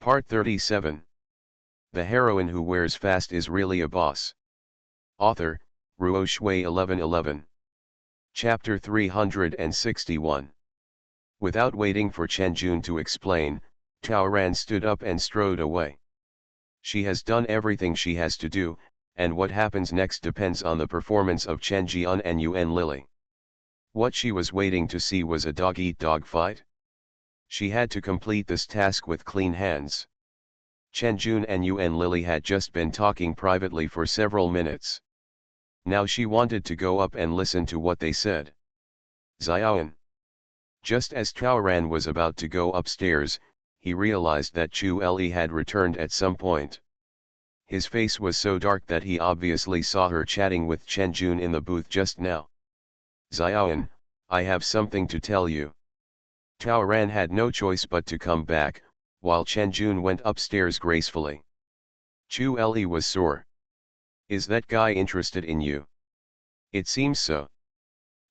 Part 37. The heroine who wears fast is really a boss. Author, Ruo Shui 1111. Chapter 361. Without waiting for Chen Jun to explain, Tao Ran stood up and strode away. She has done everything she has to do, and what happens next depends on the performance of Chen Jian and Yuan Lily. What she was waiting to see was a dog-eat-dog fight. She had to complete this task with clean hands. Chen Jun and Yuan Lily had just been talking privately for several minutes. Now she wanted to go up and listen to what they said. Xiaoan. Just as Tao Ran was about to go upstairs, he realized that Chu Li had returned at some point. His face was so dark that he obviously saw her chatting with Chen Jun in the booth just now. Xiaoan, I have something to tell you. Tao Ran had no choice but to come back, while Chen Jun went upstairs gracefully. Chu Li was sore. Is that guy interested in you? It seems so.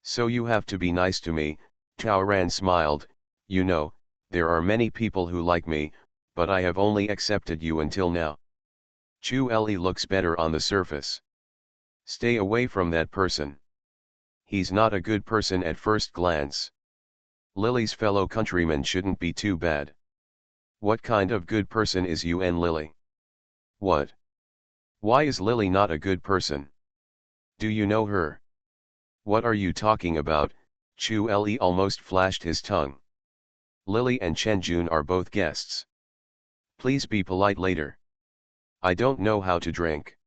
So you have to be nice to me, Tao Ran smiled. You know, there are many people who like me, but I have only accepted you until now. Chu Li looks better on the surface. Stay away from that person. He's not a good person at first glance. Lily's fellow countryman shouldn't be too bad. What kind of good person is Yuan Lily? What? Why is Lily not a good person? Do you know her? What are you talking about? Chu Li almost flashed his tongue. Lily and Chen Jun are both guests. Please be polite later. I don't know how to drink.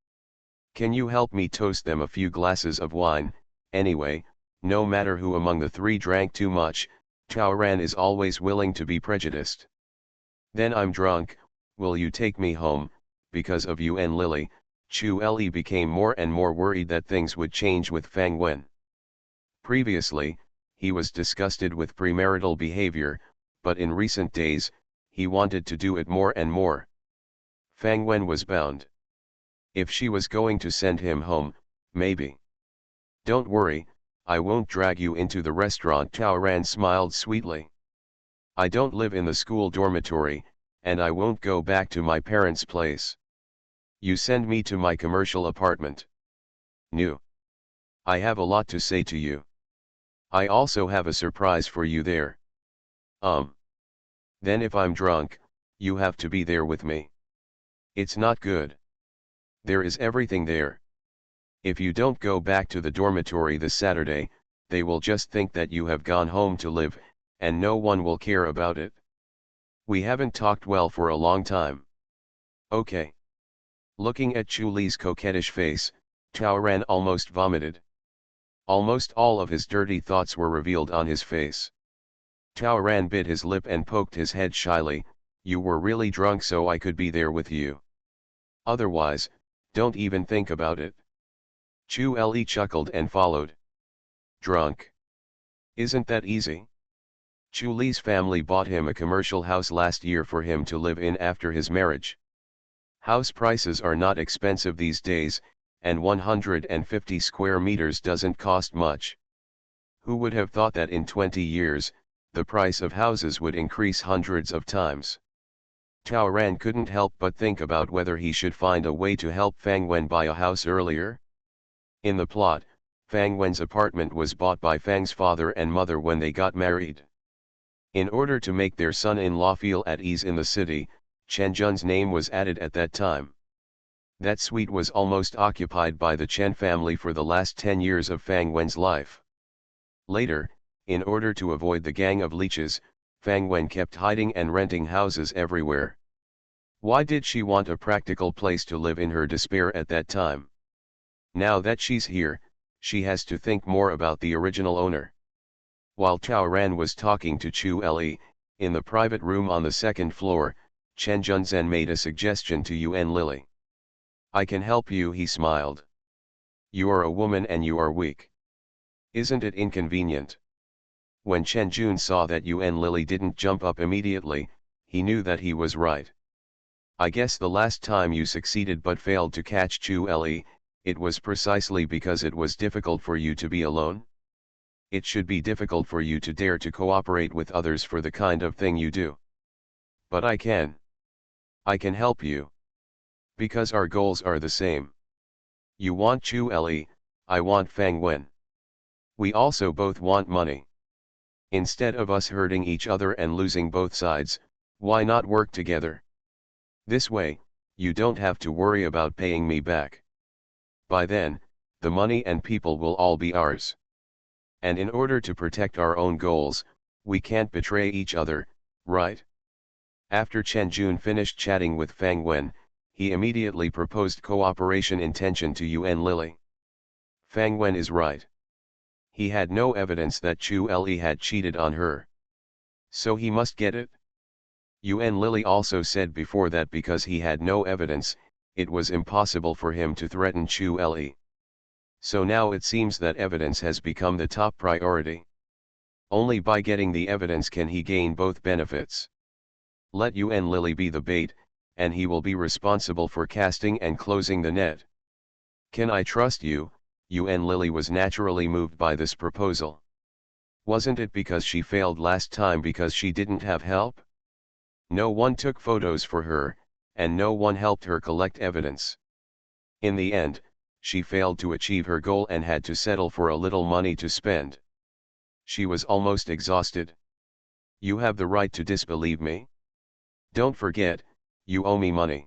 Can you help me toast them a few glasses of wine? Anyway, no matter who among the three drank too much, Tao Ran is always willing to be prejudiced. Then I'm drunk, will you take me home? Because of you and Lily, Chu Li became more and more worried that things would change with Fang Wen. Previously, he was disgusted with premarital behavior, but in recent days, he wanted to do it more and more. Fang Wen was bound. If she was going to send him home, maybe. Don't worry, I won't drag you into the restaurant. Tao Ran smiled sweetly. I don't live in the school dormitory, and I won't go back to my parents' place. You send me to my commercial apartment. New. I have a lot to say to you. I also have a surprise for you there. Then if I'm drunk, you have to be there with me. It's not good. There is everything there. If you don't go back to the dormitory this Saturday, they will just think that you have gone home to live, and no one will care about it. We haven't talked well for a long time. Okay. Looking at Chu Li's coquettish face, Tao Ran almost vomited. Almost all of his dirty thoughts were revealed on his face. Tao Ran bit his lip and poked his head shyly. You were really drunk so I could be there with you. Otherwise, don't even think about it. Chu Li chuckled and followed. Drunk? Isn't that easy? Chu Li's family bought him a commercial house last year for him to live in after his marriage. House prices are not expensive these days, and 150 square meters doesn't cost much. Who would have thought that in 20 years, the price of houses would increase hundreds of times? Tao Ran couldn't help but think about whether he should find a way to help Fang Wen buy a house earlier. In the plot, Fang Wen's apartment was bought by Fang's father and mother when they got married. In order to make their son-in-law feel at ease in the city, Chen Jun's name was added at that time. That suite was almost occupied by the Chen family for the last 10 years of Fang Wen's life. Later, in order to avoid the gang of leeches, Fang Wen kept hiding and renting houses everywhere. Why did she want a practical place to live in her despair at that time? Now that she's here, she has to think more about the original owner. While Tao Ran was talking to Chu Li, in the private room on the second floor, Chen Junzhen made a suggestion to Yuan Lily. I can help you, he smiled. You are a woman and you are weak. Isn't it inconvenient? When Chen Jun saw that Yuan Lily didn't jump up immediately, he knew that he was right. I guess the last time you succeeded but failed to catch Chu Li, it was precisely because it was difficult for you to be alone. It should be difficult for you to dare to cooperate with others for the kind of thing you do. But I can. I can help you. Because our goals are the same. You want Chu Le, I want Fang Wen. We also both want money. Instead of us hurting each other and losing both sides, why not work together? This way, you don't have to worry about paying me back. By then, the money and people will all be ours. And in order to protect our own goals, we can't betray each other, right? After Chen Jun finished chatting with Fang Wen, he immediately proposed cooperation intention to Yuan Lily. Fang Wen is right. He had no evidence that Chu Le had cheated on her. So he must get it. Yuan Lily also said before that because he had no evidence, it was impossible for him to threaten Chu Le. So now it seems that evidence has become the top priority. Only by getting the evidence can he gain both benefits. Let Yuan Lily be the bait, and he will be responsible for casting and closing the net. Can I trust you? Yuan Lily was naturally moved by this proposal. Wasn't it because she failed last time because she didn't have help? No one took photos for her, and no one helped her collect evidence. In the end, she failed to achieve her goal and had to settle for a little money to spend. She was almost exhausted. You have the right to disbelieve me. Don't forget, you owe me money.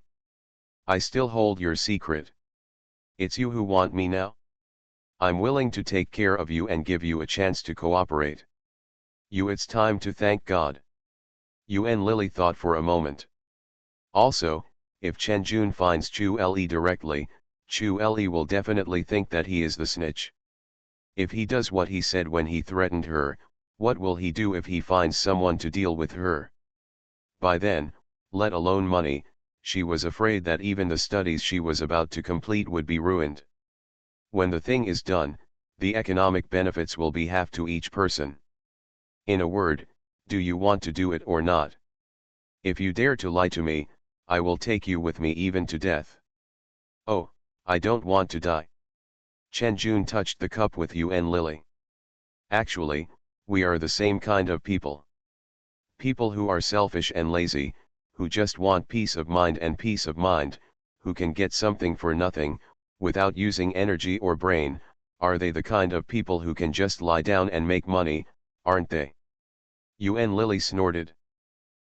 I still hold your secret. It's you who want me now? I'm willing to take care of you and give you a chance to cooperate. It's time to thank God. Yuan Lily thought for a moment. Also, if Chen Jun finds Chu Le directly, Chu Le will definitely think that he is the snitch. If he does what he said when he threatened her, what will he do if he finds someone to deal with her? By then, let alone money, she was afraid that even the studies she was about to complete would be ruined. When the thing is done, the economic benefits will be half to each person. In a word, do you want to do it or not? If you dare to lie to me, I will take you with me even to death. Oh, I don't want to die. Chen Jun touched the cup with Yuan Lily. Actually, we are the same kind of people. People who are selfish and lazy, who just want peace of mind and peace of mind, who can get something for nothing, without using energy or brain, are they the kind of people who can just lie down and make money, aren't they? Yuan Lily snorted.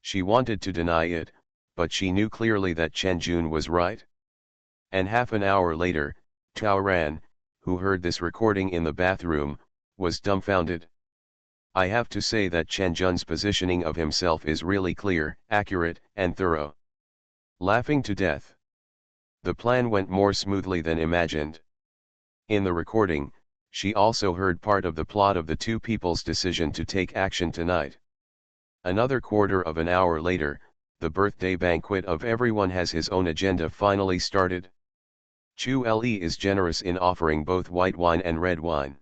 She wanted to deny it, but she knew clearly that Chen Jun was right. And half an hour later, Tao Ran, who heard this recording in the bathroom, was dumbfounded. I have to say that Chen Jun's positioning of himself is really clear, accurate, and thorough. Laughing to death. The plan went more smoothly than imagined. In the recording, she also heard part of the plot of the two people's decision to take action tonight. Another quarter of an hour later, the birthday banquet of everyone has his own agenda finally started. Chu Le is generous in offering both white wine and red wine.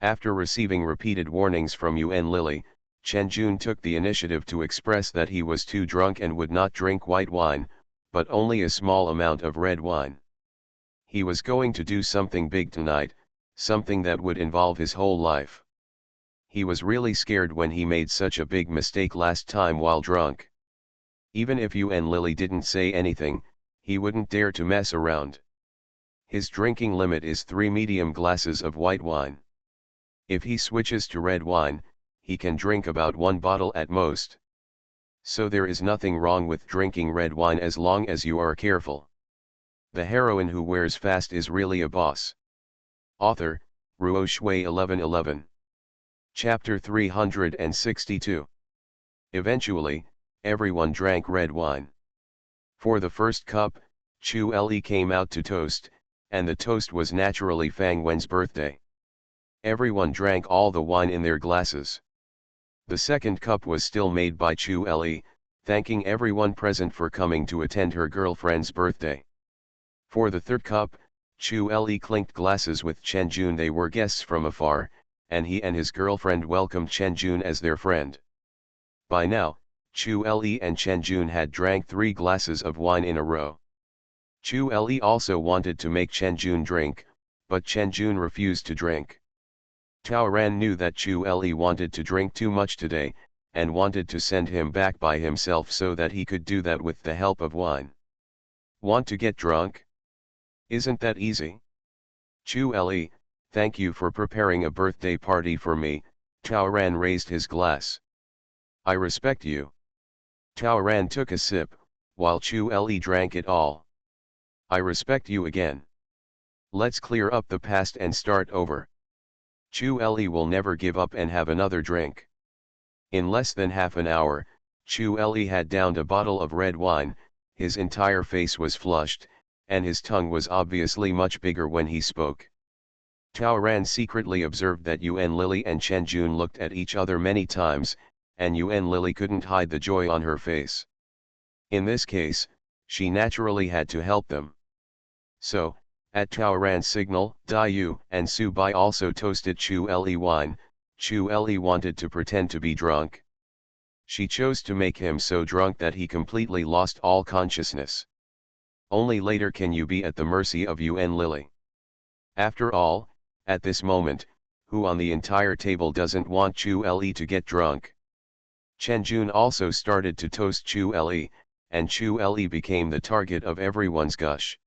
After receiving repeated warnings from Yuan Lily, Chen Jun took the initiative to express that he was too drunk and would not drink white wine, but only a small amount of red wine. He was going to do something big tonight, something that would involve his whole life. He was really scared when he made such a big mistake last time while drunk. Even if Yuan Lily didn't say anything, he wouldn't dare to mess around. His drinking limit is 3 medium glasses of white wine. If he switches to red wine, he can drink about 1 bottle at most. So there is nothing wrong with drinking red wine as long as you are careful. The heroine who wears fast is really a boss. Author, Ruo Shui 1111. Chapter 362. Eventually, everyone drank red wine. For the first cup, Chu Le came out to toast, and the toast was naturally Fang Wen's birthday. Everyone drank all the wine in their glasses. The second cup was still made by Chu Le, thanking everyone present for coming to attend her girlfriend's birthday. For the third cup, Chu Le clinked glasses with Chen Jun. They were guests from afar, and he and his girlfriend welcomed Chen Jun as their friend. By now, Chu Le and Chen Jun had drank 3 glasses of wine in a row. Chu Le also wanted to make Chen Jun drink, but Chen Jun refused to drink. Tao Ran knew that Chu Le wanted to drink too much today, and wanted to send him back by himself so that he could do that with the help of wine. Want to get drunk? Isn't that easy? Chu Li, thank you for preparing a birthday party for me. Taoran raised his glass. I respect you. Taoran took a sip, while Chu Li drank it all. I respect you again. Let's clear up the past and start over. Chu Li will never give up and have another drink. In less than half an hour, Chu Li had downed a bottle of red wine, his entire face was flushed, and his tongue was obviously much bigger when he spoke. Taoran secretly observed that Yuan Lily and Chen Jun looked at each other many times, and Yuan Lily couldn't hide the joy on her face. In this case, she naturally had to help them. So, at Taoran's signal, Dai Yu and Su Bai also toasted Chu Li wine. Chu Li wanted to pretend to be drunk. She chose to make him so drunk that he completely lost all consciousness. Only later can you be at the mercy of Yuan Lily. After all, at this moment, who on the entire table doesn't want Chu Li to get drunk? Chen Jun also started to toast Chu Li, and Chu Li became the target of everyone's gush.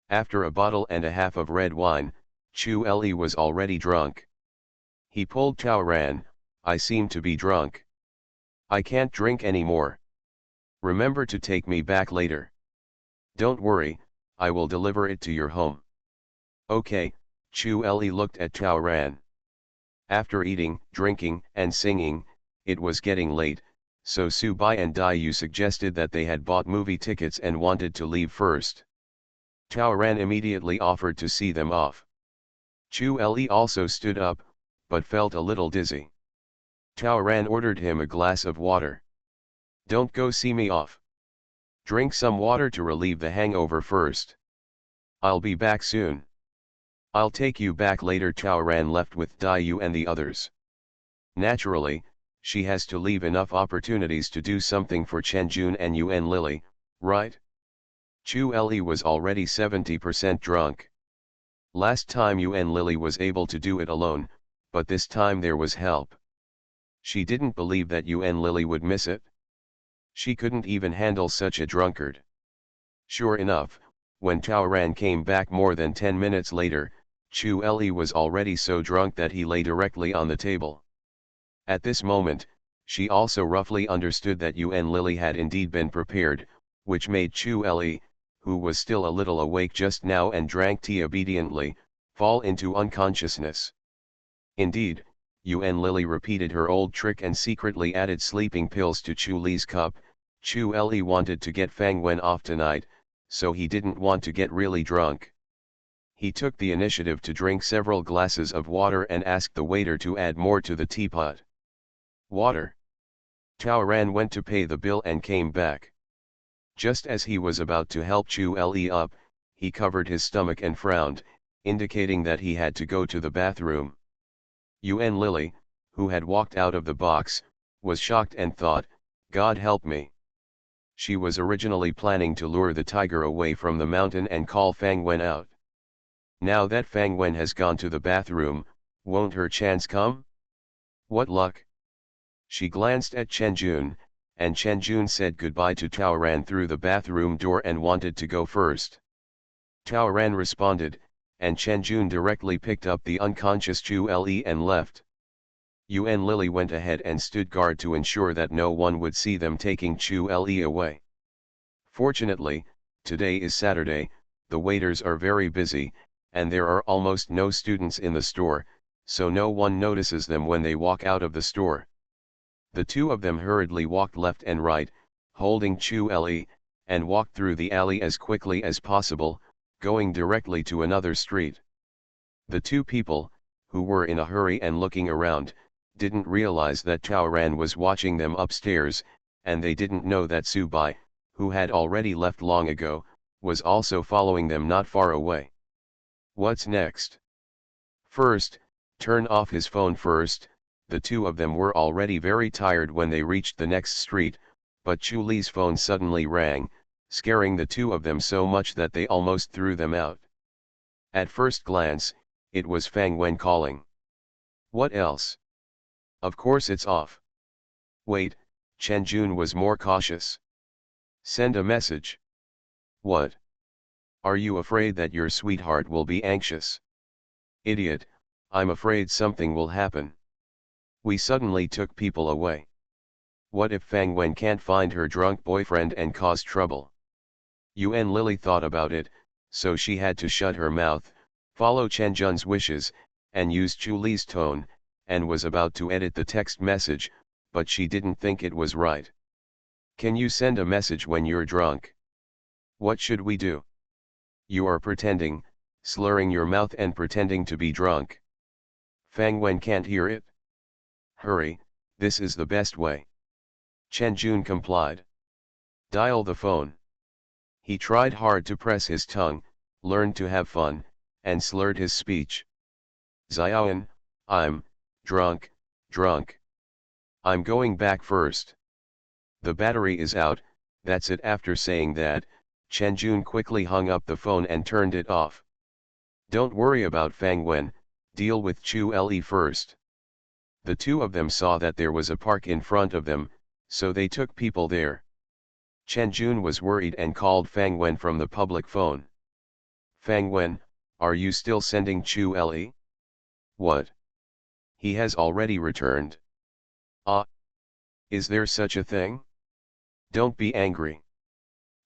After a bottle and a half of red wine, Chu Li was already drunk. He pulled Taoran, I seem to be drunk. I can't drink anymore. Remember to take me back later. Don't worry, I will deliver it to your home. Okay, Chu Li looked at Taoran. After eating, drinking, and singing, it was getting late, so Su Bai and Dai Yu suggested that they had bought movie tickets and wanted to leave first. Taoran immediately offered to see them off. Chu Li also stood up, but felt a little dizzy. Taoran ordered him a glass of water. Don't go see me off. Drink some water to relieve the hangover first. I'll be back soon. I'll take you back later. Taoran left with Dai Yu and the others. Naturally, she has to leave enough opportunities to do something for Chen Jun and Yuan Lily, right? Chu Li was already 70% drunk. Last time Yuan Lily was able to do it alone, but this time there was help. She didn't believe that Yuan Lily would miss it. She couldn't even handle such a drunkard. Sure enough, when Taoran came back more than 10 minutes later, Chu Li was already so drunk that he lay directly on the table. At this moment, she also roughly understood that Yuan Lily had indeed been prepared, which made Chu Li, who was still a little awake just now and drank tea obediently, fall into unconsciousness. Indeed, Yuan Lily repeated her old trick and secretly added sleeping pills to Chu Li's cup. Chu Li wanted to get Fang Wen off tonight, so he didn't want to get really drunk. He took the initiative to drink several glasses of water and asked the waiter to add more to the teapot. Water. Taoran went to pay the bill and came back. Just as he was about to help Chu Li up, he covered his stomach and frowned, indicating that he had to go to the bathroom. Yuan Lily, who had walked out of the box, was shocked and thought, God help me. She was originally planning to lure the tiger away from the mountain and call Fang Wen out. Now that Fang Wen has gone to the bathroom, won't her chance come? What luck! She glanced at Chen Jun, and Chen Jun said goodbye to Taoran through the bathroom door and wanted to go first. Taoran responded, and Chen Jun directly picked up the unconscious Chu Li and left. Yuan Lily went ahead and stood guard to ensure that no one would see them taking Chu Li away. Fortunately, today is Saturday, the waiters are very busy, and there are almost no students in the store, so no one notices them when they walk out of the store. The two of them hurriedly walked left and right, holding Chu Li, and walked through the alley as quickly as possible, going directly to another street. The two people, who were in a hurry and looking around, didn't realize that Taoran was watching them upstairs, and they didn't know that Su Bai, who had already left long ago, was also following them not far away. What's next? First, turn off his phone first. The two of them were already very tired when they reached the next street, but Chu Li's phone suddenly rang, scaring the two of them so much that they almost threw them out. At first glance, it was Fang Wen calling. What else? Of course it's off. Wait, Chen Jun was more cautious. Send a message. What? Are you afraid that your sweetheart will be anxious? Idiot, I'm afraid something will happen. We suddenly took people away. What if Fang Wen can't find her drunk boyfriend and cause trouble? Yuan Lily thought about it, so she had to shut her mouth, follow Chen Jun's wishes, and use Chu Li's tone, and was about to edit the text message, but she didn't think it was right. Can you send a message when you're drunk? What should we do? You are pretending, slurring your mouth and pretending to be drunk. Fang Wen can't hear it. Hurry, this is the best way. Chen Jun complied. Dial the phone. He tried hard to press his tongue, learned to have fun, and slurred his speech. Xiaoan, I'm drunk. I'm going back first. The battery is out, that's it. After saying that, Chen Jun quickly hung up the phone and turned it off. Don't worry about Fang Wen, deal with Chu Le first. The two of them saw that there was a park in front of them, so they took people there. Chen Jun was worried and called Fang Wen from the public phone. Fang Wen, are you still sending Chu Le? What? He has already returned. Ah. Is there such a thing? Don't be angry.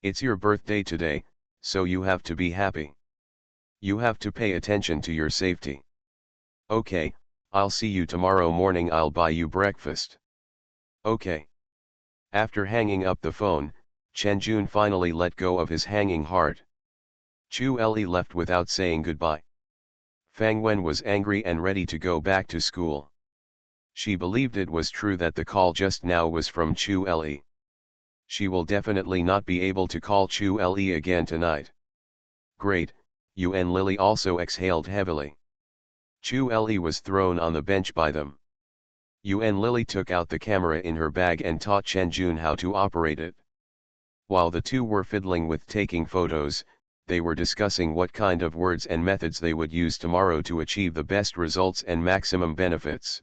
It's your birthday today, so you have to be happy. You have to pay attention to your safety. Okay, I'll see you tomorrow morning. I'll buy you breakfast. Okay. After hanging up the phone, Chen Jun finally let go of his hanging heart. Chu Le left without saying goodbye. Fang Wen was angry and ready to go back to school. She believed it was true that the call just now was from Chu Le. She will definitely not be able to call Chu Le again tonight. Great, Yuan Lily also exhaled heavily. Chu Le was thrown on the bench by them. Yuan Lily took out the camera in her bag and taught Chen Jun how to operate it. While the two were fiddling with taking photos, they were discussing what kind of words and methods they would use tomorrow to achieve the best results and maximum benefits.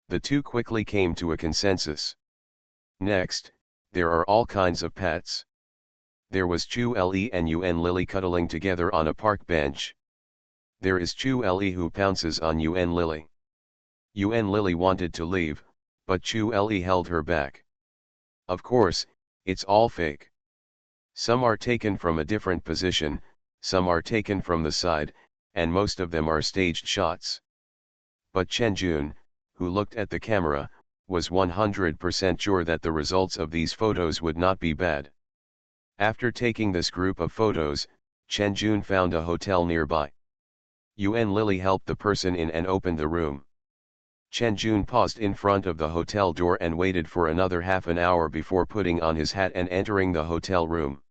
The two quickly came to a consensus. Next, there are all kinds of pets. There was Chu Le and Yuan Lily cuddling together on a park bench. There is Chu Le who pounces on Yuan Lily. Yuan Lily wanted to leave, but Chu Le held her back. Of course, it's all fake. Some are taken from a different position, some are taken from the side, and most of them are staged shots. But Chen Jun, who looked at the camera, was 100% sure that the results of these photos would not be bad. After taking this group of photos, Chen Jun found a hotel nearby. Yuan Lily helped the person in and opened the room. Chen Jun paused in front of the hotel door and waited for another half an hour before putting on his hat and entering the hotel room.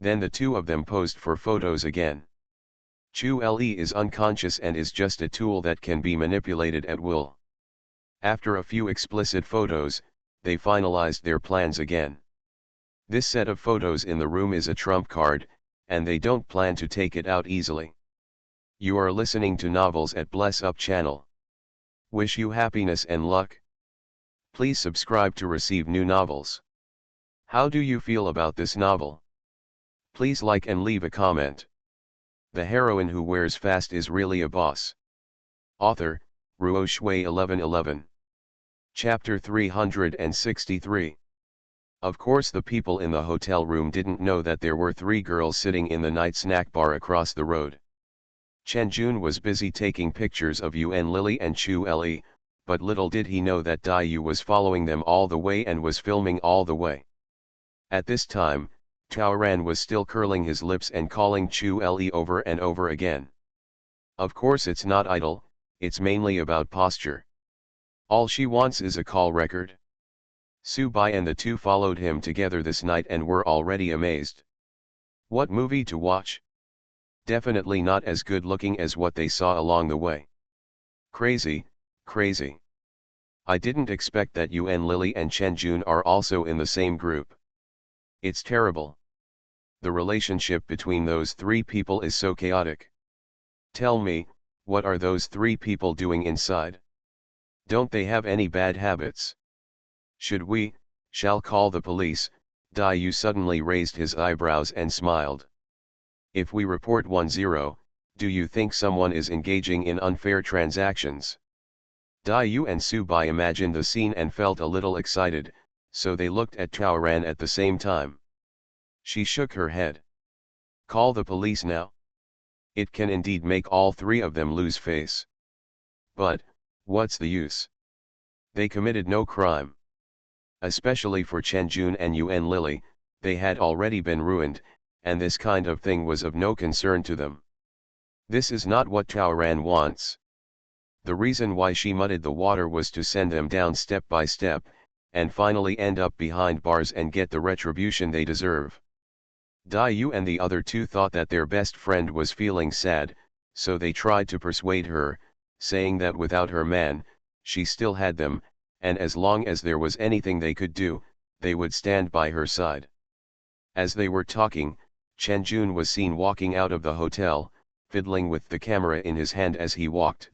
Then the two of them posed for photos again. Chu Le is unconscious and is just a tool that can be manipulated at will. After a few explicit photos, they finalized their plans again. This set of photos in the room is a trump card, and they don't plan to take it out easily. You are listening to Novels at Bless Up channel. Wish you happiness and luck. Please subscribe to receive new novels. How do you feel about this novel? Please like and leave a comment. The heroine who wears fast is really a boss. Author, Ruo Shui 1111. Chapter 363. Of course the people in the hotel room didn't know that there were three girls sitting in the night snack bar across the road. Chen Jun was busy taking pictures of Yuan Lily and Chu Le, but little did he know that Dai Yu was following them all the way and was filming all the way. At this time, Tao Ran was still curling his lips and calling Chu Le over and over again. Of course it's not idle, it's mainly about posture. All she wants is a call record. Su Bai and the two followed him together this night and were already amazed. What movie to watch? Definitely not as good looking as what they saw along the way. Crazy, crazy. I didn't expect that Yuan Lily and Chen Jun are also in the same group. It's terrible. The relationship between those three people is so chaotic. Tell me, what are those three people doing inside? Don't they have any bad habits? Shall call the police? Yu suddenly raised his eyebrows and smiled. If we report 10, do you think someone is engaging in unfair transactions? Yu and Subai imagined the scene and felt a little excited, so they looked at Taoran at the same time. She shook her head. Call the police now? It can indeed make all three of them lose face. But, what's the use? They committed no crime. Especially for Chen Jun and Yuan Lily, they had already been ruined, and this kind of thing was of no concern to them. This is not what Taoran wants. The reason why she muddied the water was to send them down step by step, and finally end up behind bars and get the retribution they deserve. Yu and the other two thought that their best friend was feeling sad, so they tried to persuade her, saying that without her man, she still had them, and as long as there was anything they could do, they would stand by her side. As they were talking, Chen Jun was seen walking out of the hotel, fiddling with the camera in his hand as he walked.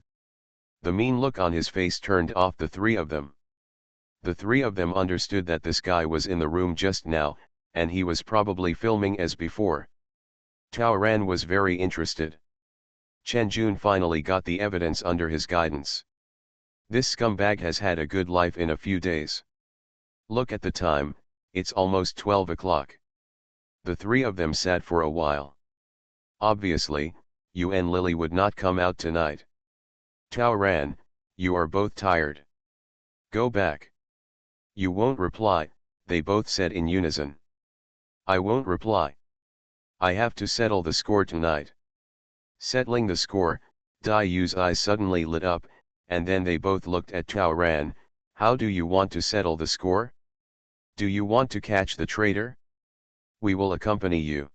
The mean look on his face turned off the three of them. The three of them understood that this guy was in the room just now, and he was probably filming as before. Taoran was very interested. Chen Jun finally got the evidence under his guidance. This scumbag has had a good life in a few days. Look at the time, it's almost 12 o'clock. The three of them sat for a while. Obviously, you and Lily would not come out tonight. Taoran, you are both tired. Go back. You won't reply, they both said in unison. I won't reply. I have to settle the score tonight. Settling the score, Yu's eyes suddenly lit up, and then they both looked at Taoran. How do you want to settle the score? Do you want to catch the traitor? We will accompany you.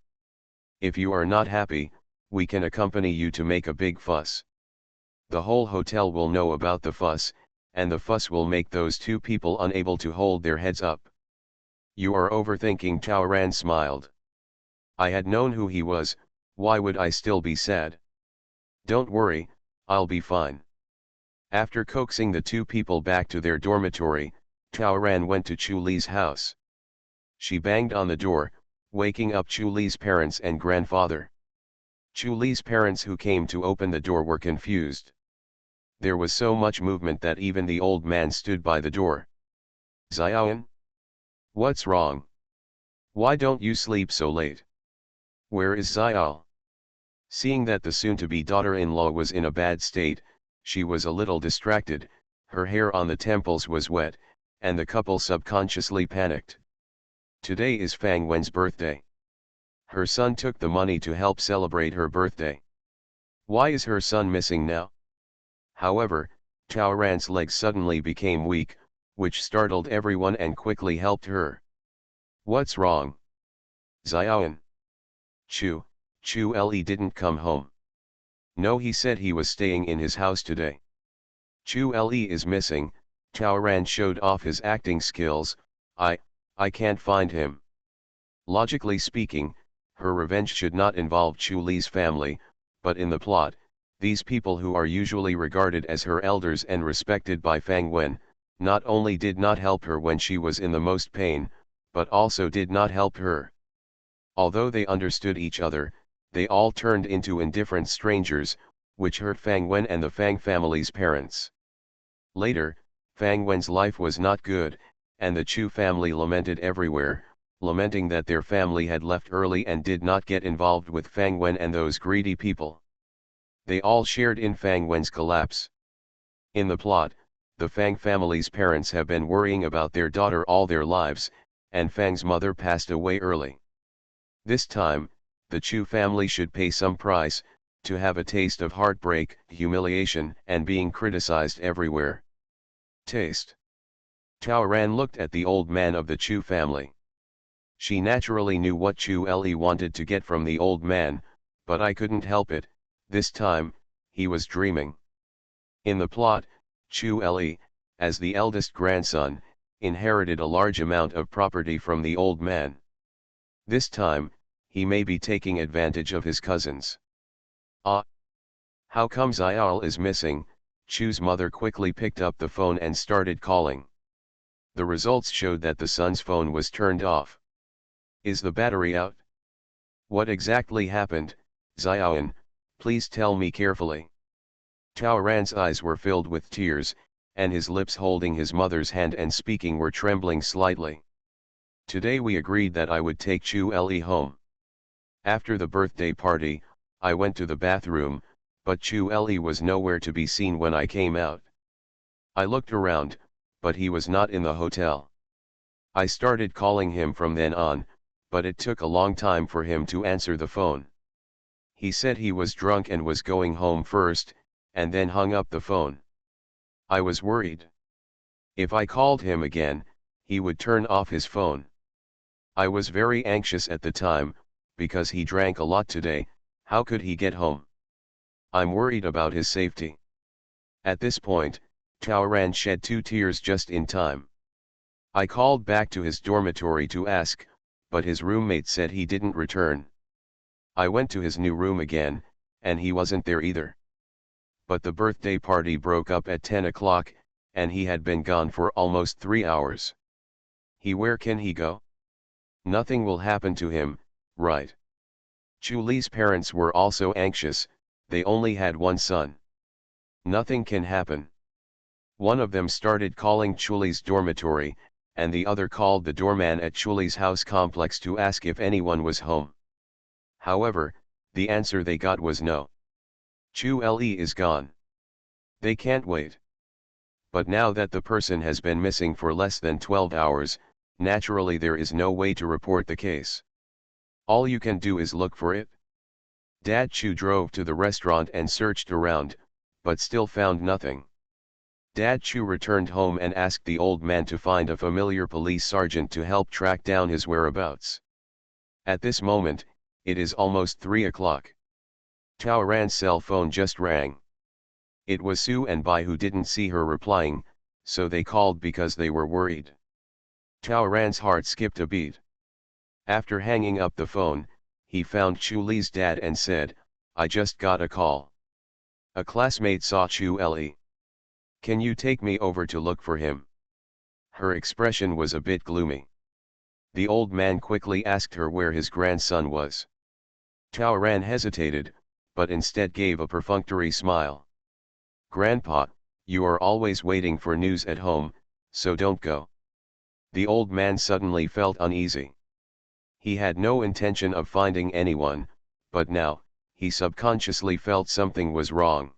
If you are not happy, we can accompany you to make a big fuss. The whole hotel will know about the fuss, and the fuss will make those two people unable to hold their heads up. You are overthinking. Taoran smiled. I had known who he was, why would I still be sad? Don't worry, I'll be fine. After coaxing the two people back to their dormitory, Taoran went to Chu Li's house. She banged on the door, waking up Chu Li's parents and grandfather. Chu Li's parents who came to open the door were confused. There was so much movement that even the old man stood by the door. Xiaoan? What's wrong? Why don't you sleep so late? Where is Xiao? Seeing that the soon-to-be daughter-in-law was in a bad state, she was a little distracted, her hair on the temples was wet, and the couple subconsciously panicked. Today is Fang Wen's birthday. Her son took the money to help celebrate her birthday. Why is her son missing now? However, Taoran's legs suddenly became weak, which startled everyone and quickly helped her. What's wrong? Xiaoan. Chu Li didn't come home. No, he said he was staying in his house today. Chu Li is missing. Taoran showed off his acting skills. I can't find him. Logically speaking, her revenge should not involve Chu Li's family, but in the plot, these people who are usually regarded as her elders and respected by Fang Wen, not only did not help her when she was in the most pain, but also did not help her. Although they understood each other, they all turned into indifferent strangers, which hurt Fang Wen and the Fang family's parents. Later, Fang Wen's life was not good, and the Chu family lamented everywhere, lamenting that their family had left early and did not get involved with Fang Wen and those greedy people. They all shared in Fang Wen's collapse. In the plot, the Fang family's parents have been worrying about their daughter all their lives, and Fang's mother passed away early. This time, the Chu family should pay some price, to have a taste of heartbreak, humiliation, and being criticized everywhere. Taste. Taoran looked at the old man of the Chu family. She naturally knew what Chu Li wanted to get from the old man, but I couldn't help it, this time, he was dreaming. In the plot, Chu Li, as the eldest grandson, inherited a large amount of property from the old man. This time, he may be taking advantage of his cousins. How come Xiao is missing? Chu's mother quickly picked up the phone and started calling. The results showed that the son's phone was turned off. Is the battery out? What exactly happened, Xiaoan? Please tell me carefully. Tao Ran's eyes were filled with tears, and his lips holding his mother's hand and speaking were trembling slightly. Today we agreed that I would take Chu Li home. After the birthday party, I went to the bathroom, but Chu Li was nowhere to be seen when I came out. I looked around, but he was not in the hotel. I started calling him from then on, but it took a long time for him to answer the phone. He said he was drunk and was going home first, and then hung up the phone. I was worried. If I called him again, he would turn off his phone. I was very anxious at the time, because he drank a lot today. How could he get home? I'm worried about his safety. At this point, Tao Ran shed 2 tears just in time. I called back to his dormitory to ask, but his roommate said he didn't return. I went to his new room again, and he wasn't there either. But the birthday party broke up at 10 o'clock, and he had been gone for almost 3 hours. Where can he go? Nothing will happen to him, right? Chu Li's parents were also anxious, they only had one son. Nothing can happen. One of them started calling Chu Li's dormitory, and the other called the doorman at Chu Li's house complex to ask if anyone was home. However, the answer they got was no. Chu Li is gone. They can't wait. But now that the person has been missing for less than 12 hours, naturally there is no way to report the case. All you can do is look for it. Dad Chu drove to the restaurant and searched around, but still found nothing. Dad Chu returned home and asked the old man to find a familiar police sergeant to help track down his whereabouts. At this moment, it is almost 3 o'clock. Tao Ran's cell phone just rang. It was Su and Bai who didn't see her replying, so they called because they were worried. Tao Ran's heart skipped a beat. After hanging up the phone, he found Chu Li's dad and said, "I just got a call. A classmate saw Chu Li. Can you take me over to look for him?" Her expression was a bit gloomy. The old man quickly asked her where his grandson was. Tao Ran hesitated, but instead gave a perfunctory smile. "Grandpa, you are always waiting for news at home, so don't go." The old man suddenly felt uneasy. He had no intention of finding anyone, but now, he subconsciously felt something was wrong.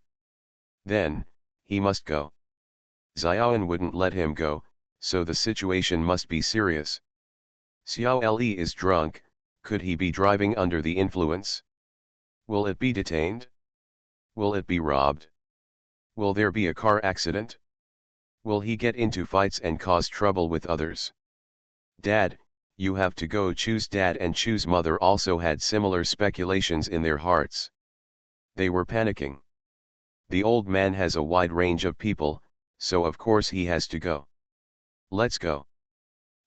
Then, he must go. Xiaoan wouldn't let him go, so the situation must be serious. Xiao Li is drunk, could he be driving under the influence? Will it be detained? Will it be robbed? Will there be a car accident? Will he get into fights and cause trouble with others? "Dad, you have to go." Chu's dad and Chu's mother also had similar speculations in their hearts. They were panicking. The old man has a wide range of people, so of course he has to go. "Let's go.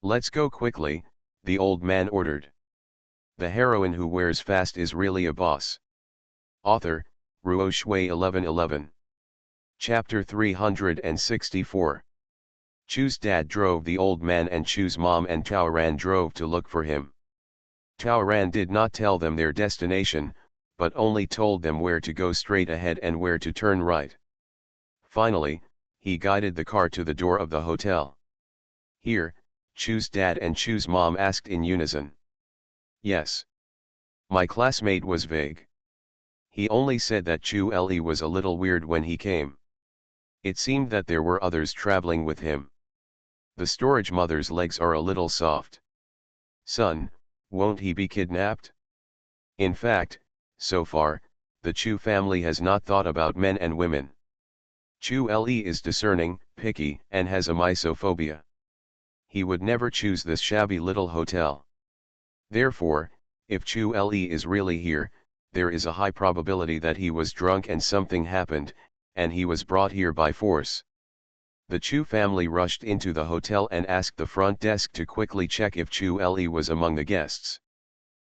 Let's go quickly," the old man ordered. The heroine who wears fast is really a boss. Author, Ruo Shui 1111. Chapter 364. Chu's dad drove the old man and Chu's mom and Tao Ran drove to look for him. Tao Ran did not tell them their destination, but only told them where to go straight ahead and where to turn right. Finally, he guided the car to the door of the hotel. "Here?" Chu's dad and Chu's mom asked in unison. "Yes." My classmate was vague. He only said that Chu Li was a little weird when he came. It seemed that there were others traveling with him. The storage mother's legs are a little soft. "Son, won't he be kidnapped?" In fact, so far, the Chu family has not thought about men and women. Chu Li is discerning, picky, and has a misophobia. He would never choose this shabby little hotel. Therefore, if Chu Li is really here, there is a high probability that he was drunk and something happened, and he was brought here by force. The Chu family rushed into the hotel and asked the front desk to quickly check if Chu Li was among the guests.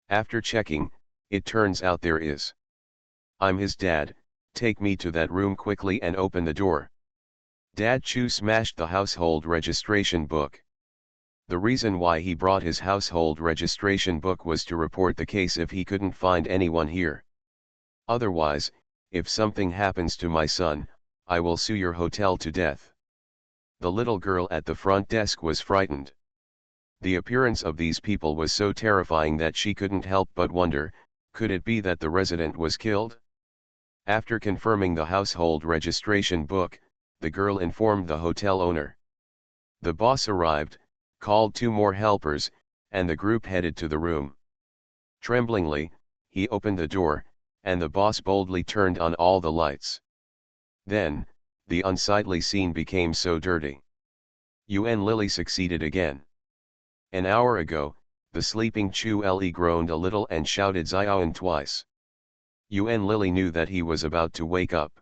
After checking, it turns out there is. "I'm his dad, take me to that room quickly and open the door." Dad Chu smashed the household registration book. The reason why he brought his household registration book was to report the case if he couldn't find anyone here. Otherwise, if something happens to my son, I will sue your hotel to death. The little girl at the front desk was frightened. The appearance of these people was so terrifying that she couldn't help but wonder, could it be that the resident was killed? After confirming the household registration book, the girl informed the hotel owner. The boss arrived, called 2 more helpers, and the group headed to the room. Tremblingly, he opened the door, and the boss boldly turned on all the lights. Then, the unsightly scene became so dirty. UN Lily succeeded again. An hour ago, the sleeping Chu Le groaned a little and shouted Xiaoan twice. UN Lily knew that he was about to wake up.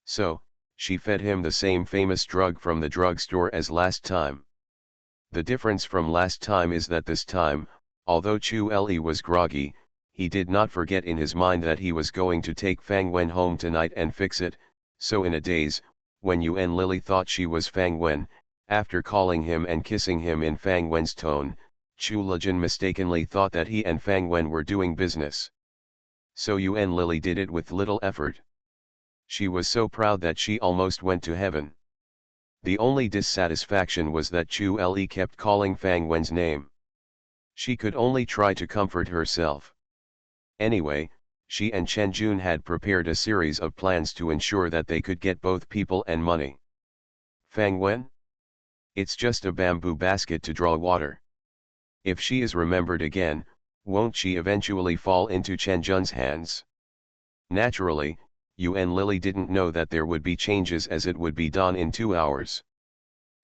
So, she fed him the same famous drug from the drugstore as last time. The difference from last time is that this time, although Chu Le was groggy, he did not forget in his mind that he was going to take Fang Wen home tonight and fix it, so in a daze, when UN Lily thought she was Fang Wen, after calling him and kissing him in Fang Wen's tone, Chu Lejin mistakenly thought that he and Fang Wen were doing business. So UN Lily did it with little effort. She was so proud that she almost went to heaven. The only dissatisfaction was that Chu Le kept calling Fang Wen's name. She could only try to comfort herself. Anyway, she and Chen Jun had prepared a series of plans to ensure that they could get both people and money. Fang Wen? It's just a bamboo basket to draw water. If she is remembered again, won't she eventually fall into Chen Jun's hands? Naturally, UN Lily didn't know that there would be changes as it would be dawn in 2 hours.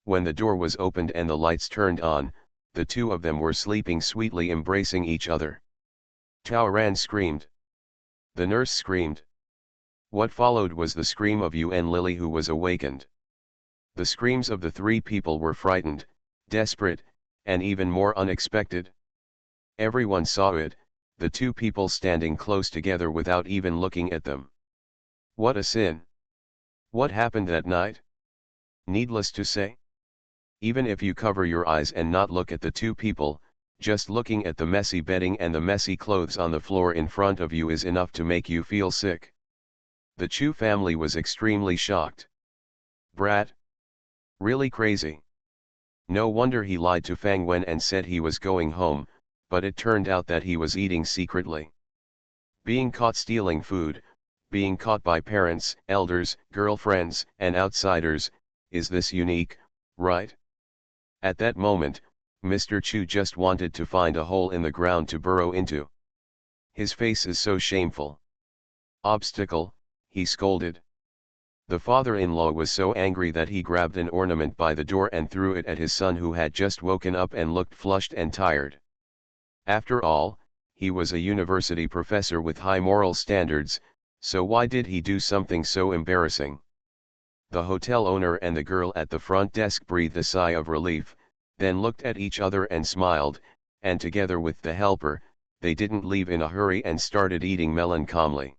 When the door was opened and the lights turned on, the 2 of them were sleeping sweetly embracing each other. Tao Ran screamed. The nurse screamed. What followed was the scream of UN Lily, who was awakened. The screams of the 3 people were frightened, desperate, and even more unexpected. Everyone saw it, the 2 people standing close together without even looking at them. What a sin! What happened that night? Needless to say. Even if you cover your eyes and not look at the 2 people, just looking at the messy bedding and the messy clothes on the floor in front of you is enough to make you feel sick. The Chu family was extremely shocked. Brat? Really crazy. No wonder he lied to Fang Wen and said he was going home, but it turned out that he was eating secretly. Being caught stealing food, being caught by parents, elders, girlfriends, and outsiders, is this unique, right? At that moment, Mr. Chu just wanted to find a hole in the ground to burrow into. His face is so shameful. Obstacle, he scolded. The father-in-law was so angry that he grabbed an ornament by the door and threw it at his son, who had just woken up and looked flushed and tired. After all, he was a university professor with high moral standards, so why did he do something so embarrassing? The hotel owner and the girl at the front desk breathed a sigh of relief, then looked at each other and smiled, and together with the helper, they didn't leave in a hurry and started eating melon calmly.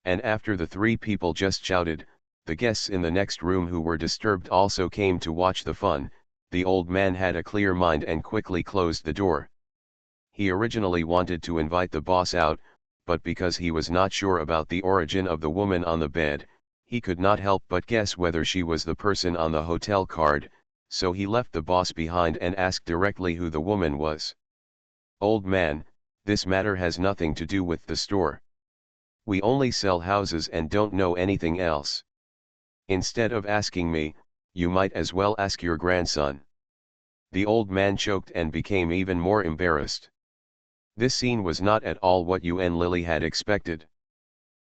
And after the 3 people just shouted, the guests in the next room who were disturbed also came to watch the fun. The old man had a clear mind and quickly closed the door. He originally wanted to invite the boss out, but because he was not sure about the origin of the woman on the bed, he could not help but guess whether she was the person on the hotel card, so he left the boss behind and asked directly who the woman was. Old man, this matter has nothing to do with the store. We only sell houses and don't know anything else. Instead of asking me, you might as well ask your grandson. The old man choked and became even more embarrassed. This scene was not at all what UN Lily had expected.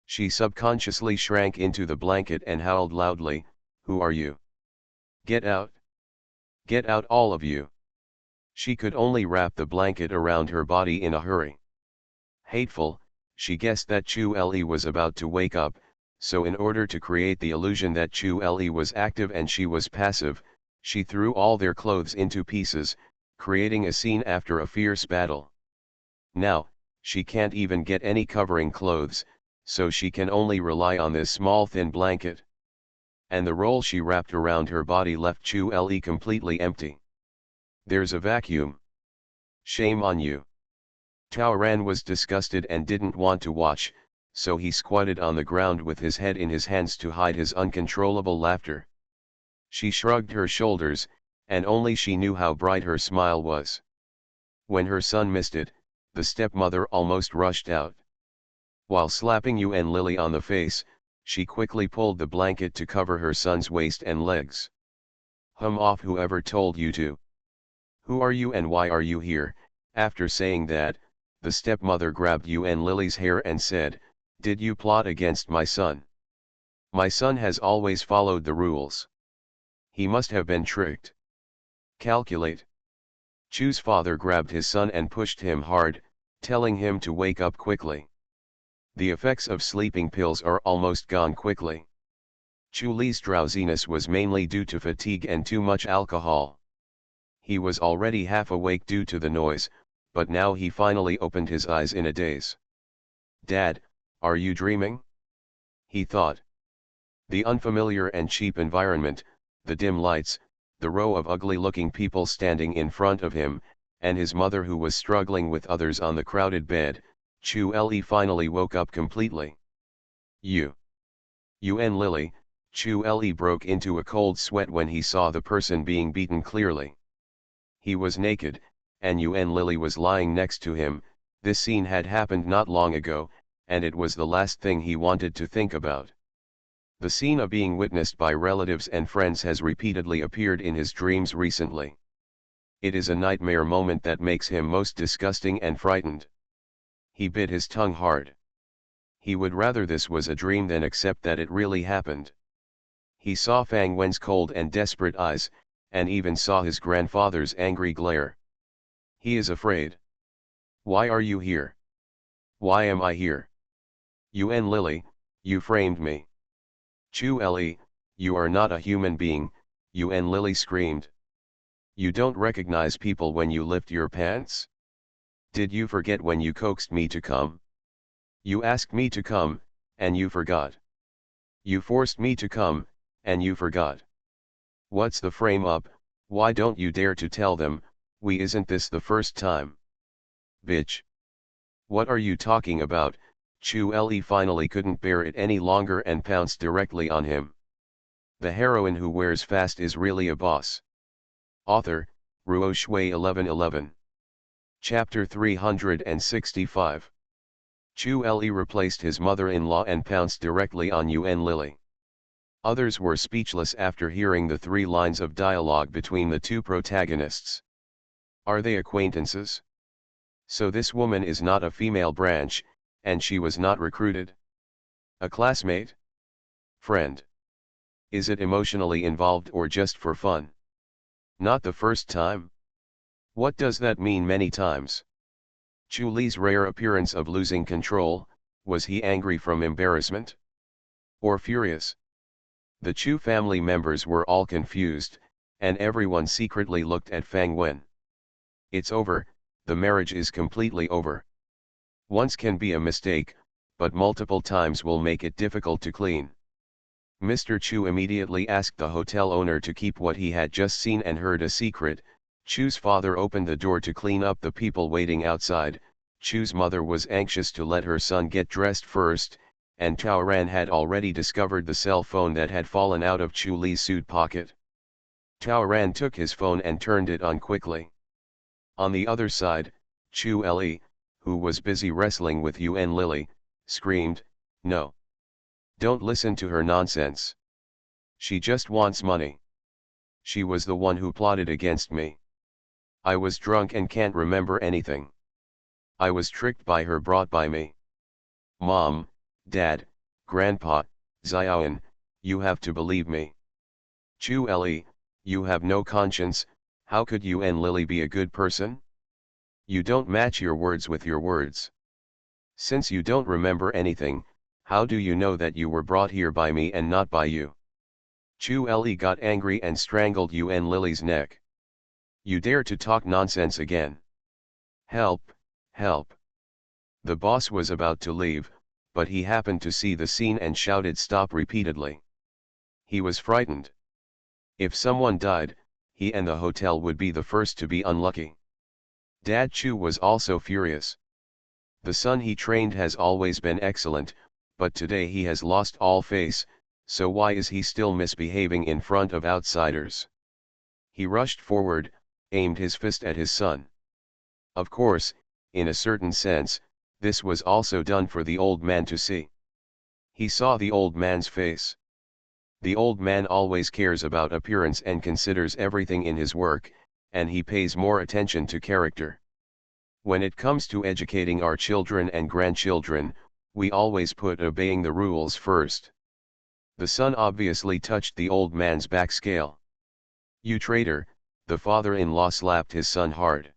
She subconsciously shrank into the blanket and howled loudly, "Who are you? Get out! Get out, all of you!" She could only wrap the blanket around her body in a hurry. Hateful, she guessed that Chu Le was about to wake up, so in order to create the illusion that Chu Le was active and she was passive, she threw all their clothes into pieces, creating a scene after a fierce battle. Now, she can't even get any covering clothes, so she can only rely on this small thin blanket. And the roll she wrapped around her body left Chu Le completely empty. There's a vacuum. Shame on you. Taoran was disgusted and didn't want to watch, so he squatted on the ground with his head in his hands to hide his uncontrollable laughter. She shrugged her shoulders, and only she knew how bright her smile was. When her son missed it, the stepmother almost rushed out. While slapping Yuan Lily on the face, she quickly pulled the blanket to cover her son's waist and legs. Off, whoever told you to. Who are you and why are you here? After saying that, the stepmother grabbed Yuan Lily's hair and said, did you plot against my son? My son has always followed the rules. He must have been tricked. Calculate. Chu's father grabbed his son and pushed him hard, telling him to wake up quickly. The effects of sleeping pills are almost gone quickly. Chu Li's drowsiness was mainly due to fatigue and too much alcohol. He was already half awake due to the noise, but now he finally opened his eyes in a daze. Dad, are you dreaming? He thought. The unfamiliar and cheap environment, the dim lights, the row of ugly-looking people standing in front of him, and his mother who was struggling with others on the crowded bed, Chu Li finally woke up completely. Yuan Lily, Chu Li broke into a cold sweat when he saw the person being beaten clearly. He was naked, and Yuan Lily was lying next to him. This scene had happened not long ago, and it was the last thing he wanted to think about. The scene of being witnessed by relatives and friends has repeatedly appeared in his dreams recently. It is a nightmare moment that makes him most disgusting and frightened. He bit his tongue hard. He would rather this was a dream than accept that it really happened. He saw Fang Wen's cold and desperate eyes, and even saw his grandfather's angry glare. He is afraid. Why are you here? Why am I here? Yuan Lily, you framed me. Chu Li, you are not a human being, Yuan Lily screamed. You don't recognize people when you lift your pants? Did you forget when you coaxed me to come? You asked me to come, and you forgot. You forced me to come, and you forgot. What's the frame up? Why don't you dare to tell them, we isn't this the first time? Bitch. What are you talking about? Chu Li finally couldn't bear it any longer and pounced directly on him. The heroine who wears fast is really a boss. Author, Ruo Shui 1111. Chapter 365. Chu Li replaced his mother-in-law and pounced directly on Yuan Lily. Others were speechless after hearing the 3 lines of dialogue between the 2 protagonists. Are they acquaintances? So this woman is not a female branch, and she was not recruited? A classmate? Friend? Is it emotionally involved or just for fun? Not the first time? What does that mean many times? Chu Li's rare appearance of losing control, was he angry from embarrassment? Or furious? The Chu family members were all confused, and everyone secretly looked at Fang Wen. It's over, the marriage is completely over. Once can be a mistake, but multiple times will make it difficult to clean. Mr. Chu immediately asked the hotel owner to keep what he had just seen and heard a secret. Chu's father opened the door to clean up the people waiting outside. Chu's mother was anxious to let her son get dressed first, and Taoran had already discovered the cell phone that had fallen out of Chu Li's suit pocket. Taoran took his phone and turned it on quickly. On the other side, Chu Li, who was busy wrestling with Yuan Lily, screamed, "No! Don't listen to her nonsense. She just wants money. She was the one who plotted against me. I was drunk and can't remember anything. I was tricked by her, brought by me. Mom, Dad, Grandpa, Xiaoyan, you have to believe me. Chu Li, you have no conscience. How could Yuan Lily be a good person? You don't match your words with your words. Since you don't remember anything, how do you know that you were brought here by me and not by you?" Chu Li got angry and strangled Yuan Lily's neck. "You dare to talk nonsense again? Help, help." The boss was about to leave, but he happened to see the scene and shouted stop repeatedly. He was frightened. If someone died, he and the hotel would be the first to be unlucky. Dad Chu was also furious. The son he trained has always been excellent, but today he has lost all face, so why is he still misbehaving in front of outsiders? He rushed forward, aimed his fist at his son. Of course, in a certain sense, this was also done for the old man to see. He saw the old man's face. The old man always cares about appearance and considers everything in his work, and he pays more attention to character. When it comes to educating our children and grandchildren, we always put obeying the rules first. The son obviously touched the old man's back scale. "You traitor," the father-in-law slapped his son hard.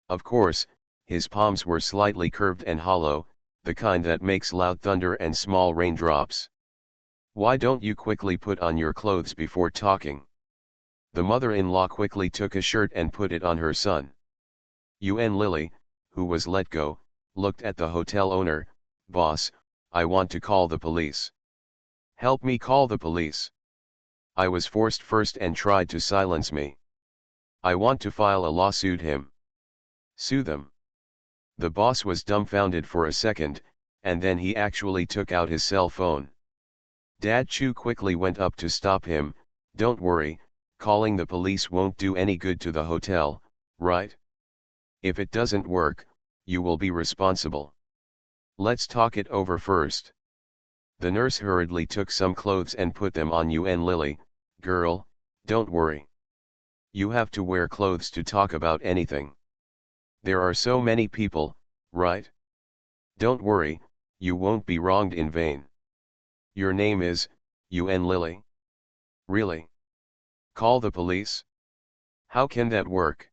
Of course, his palms were slightly curved and hollow, the kind that makes loud thunder and small raindrops. "Why don't you quickly put on your clothes before talking?" The mother-in-law quickly took a shirt and put it on her son. Yuan Lily, who was let go, looked at the hotel owner. "Boss, I want to call the police." "Help me call the police. I was forced first and tried to silence me. I want to file a lawsuit him." "Sue them." The boss was dumbfounded for a second, and then he actually took out his cell phone. Dad Chu quickly went up to stop him. "Don't worry, calling the police won't do any good to the hotel, right? If it doesn't work, you will be responsible. Let's talk it over first." The nurse hurriedly took some clothes and put them on Yuan Lily. "Girl, don't worry. You have to wear clothes to talk about anything. There are so many people, right? Don't worry, you won't be wronged in vain. Your name is Yuan Lily? Really? Call the police? How can that work?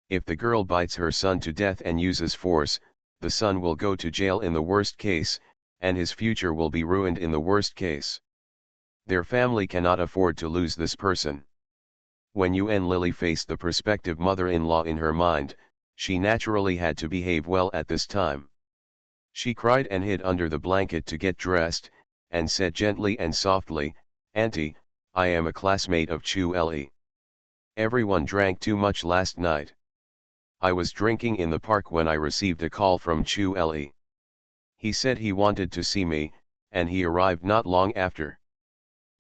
If the girl bites her son to death and uses force, the son will go to jail in the worst case, and his future will be ruined in the worst case. Their family cannot afford to lose this person." When Yuan Lily faced the prospective mother-in-law in her mind, she naturally had to behave well at this time. She cried and hid under the blanket to get dressed, and said gently and softly, "Auntie, I am a classmate of Chu Le. Everyone drank too much last night. I was drinking in the park when I received a call from Chu Le. He said he wanted to see me, and he arrived not long after."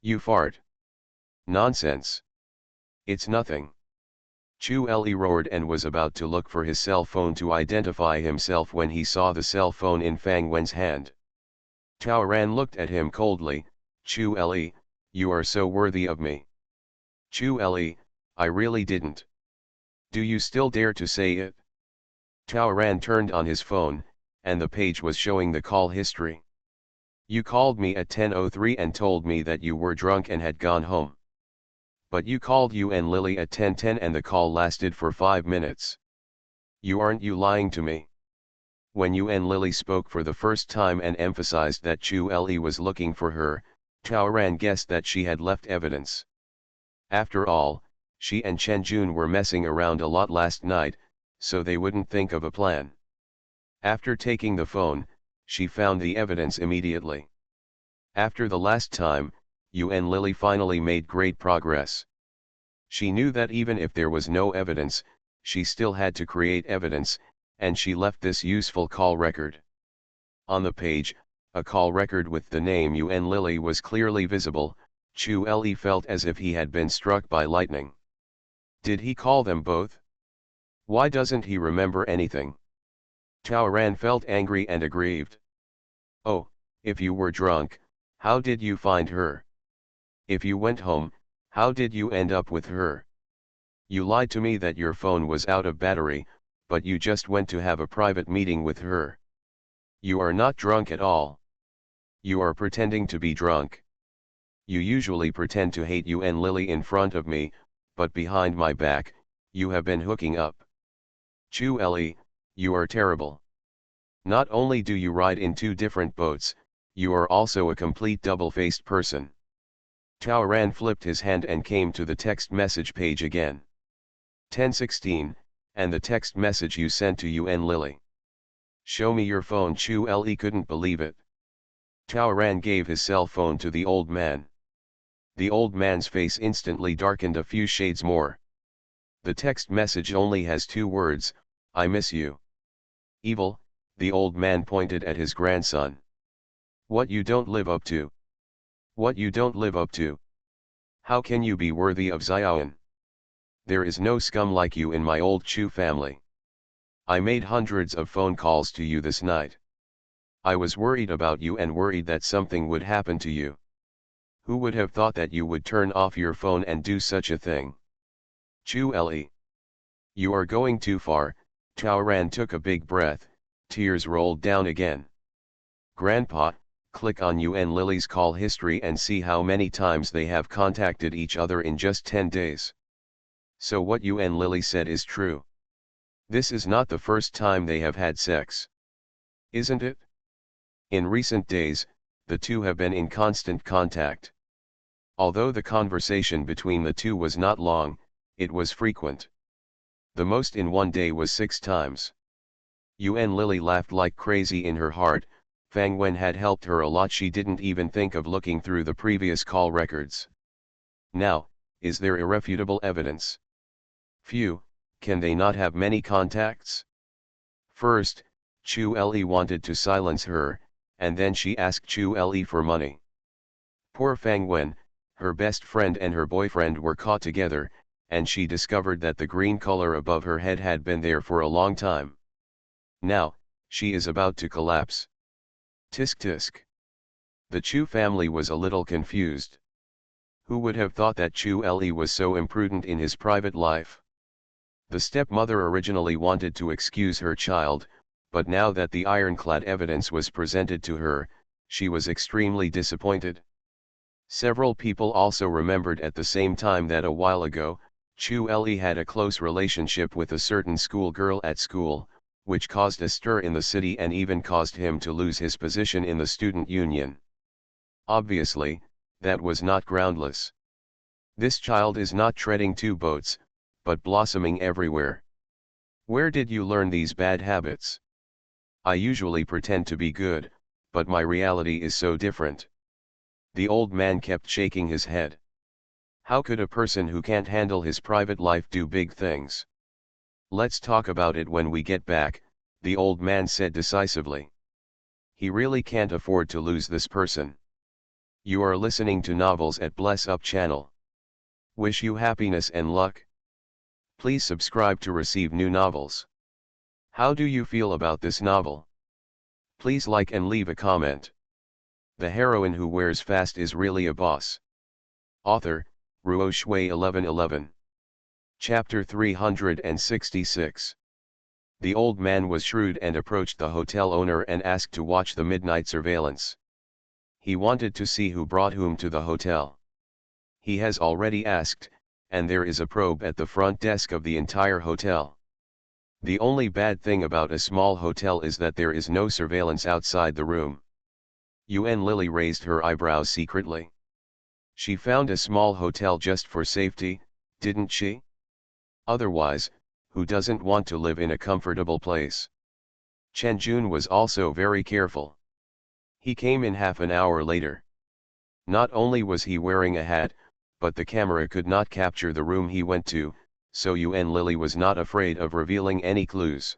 "You fart." "Nonsense. It's nothing." Chu Le roared and was about to look for his cell phone to identify himself when he saw the cell phone in Fang Wen's hand. Tao Ran looked at him coldly. "Chu Le, you are so worthy of me." "Chu Le, I really didn't. Do you still dare to say it?" Tao Ran turned on his phone, and the page was showing the call history. "You called me at 10:03 and told me that you were drunk and had gone home. But you called Yuan Lily at 10:10 and the call lasted for 5 minutes. Aren't you lying to me?" When Yuan Lily spoke for the first time and emphasized that Chu Le was looking for her, Tao Ran guessed that she had left evidence. After all, she and Chen Jun were messing around a lot last night, so they wouldn't think of a plan. After taking the phone, she found the evidence immediately. After the last time, Yuan Lily finally made great progress. She knew that even if there was no evidence, she still had to create evidence, and she left this useful call record. On the page, a call record with the name Yuan Lily was clearly visible. Chu Le felt as if he had been struck by lightning. Did he call them both? Why doesn't he remember anything? Tao Ran felt angry and aggrieved. "Oh, if you were drunk, how did you find her? If you went home, how did you end up with her? You lied to me that your phone was out of battery, but you just went to have a private meeting with her. You are not drunk at all. You are pretending to be drunk. You usually pretend to hate Yuan Lily in front of me, but behind my back, you have been hooking up. Chu Le, you are terrible. Not only do you ride in 2 different boats, you are also a complete double-faced person." Tao Ran flipped his hand and came to the text message page again. 10:16, and the text message you sent to Yuan Lily. "Show me your phone." Chu Le couldn't believe it. Tao Ran gave his cell phone to the old man. The old man's face instantly darkened a few shades more. The text message only has 2 words, "I miss you." Evil, the old man pointed at his grandson. What you don't live up to? What you don't live up to? How can you be worthy of Zion? There is no scum like you in my old Chu family. I made hundreds of phone calls to you this night. I was worried about you and worried that something would happen to you. Who would have thought that you would turn off your phone and do such a thing? Chu Le. You are going too far. Taoran took a big breath, tears rolled down again. Grandpa, click on Yuen Lily's call history and see how many times they have contacted each other in just 10 days. So what Yuen Lily said is true. This is not the first time they have had sex. Isn't it? In recent days, the two have been in constant contact. Although the conversation between the two was not long, it was frequent. The most in one day was 6 times. Yuen Lily laughed like crazy in her heart. Fang Wen had helped her a lot. She didn't even think of looking through the previous call records. Now, is there irrefutable evidence? Phew, can they not have many contacts? First, Chu Le wanted to silence her, and then she asked Chu Le for money. Poor Fang Wen, her best friend and her boyfriend were caught together, and she discovered that the green color above her head had been there for a long time. Now, she is about to collapse. Tisk tisk. The Chu family was a little confused. Who would have thought that Chu Le was so imprudent in his private life? The stepmother originally wanted to excuse her child, but now that the ironclad evidence was presented to her, she was extremely disappointed. Several people also remembered at the same time that a while ago, Chu Le had a close relationship with a certain schoolgirl at school, which caused a stir in the city and even caused him to lose his position in the student union. Obviously, that was not groundless. This child is not treading 2 boats, but blossoming everywhere. Where did you learn these bad habits? I usually pretend to be good, but my reality is so different. The old man kept shaking his head. How could a person who can't handle his private life do big things? Let's talk about it when we get back, the old man said decisively. He really can't afford to lose this person. You are listening to Novels at Bless Up channel. Wish you happiness and luck. Please subscribe to receive new novels. How do you feel about this novel? Please like and leave a comment. The heroine who wears fast is really a boss. Author, Ruo Shui 1111. Chapter 366. The old man was shrewd and approached the hotel owner and asked to watch the midnight surveillance. He wanted to see who brought whom to the hotel. He has already asked, and there is a probe at the front desk of the entire hotel. The only bad thing about a small hotel is that there is no surveillance outside the room. Yuen Lily raised her eyebrows secretly. She found a small hotel just for safety, didn't she? Otherwise, who doesn't want to live in a comfortable place? Chen Jun was also very careful. He came in half an hour later. Not only was he wearing a hat, but the camera could not capture the room he went to, so Yuen Lily was not afraid of revealing any clues.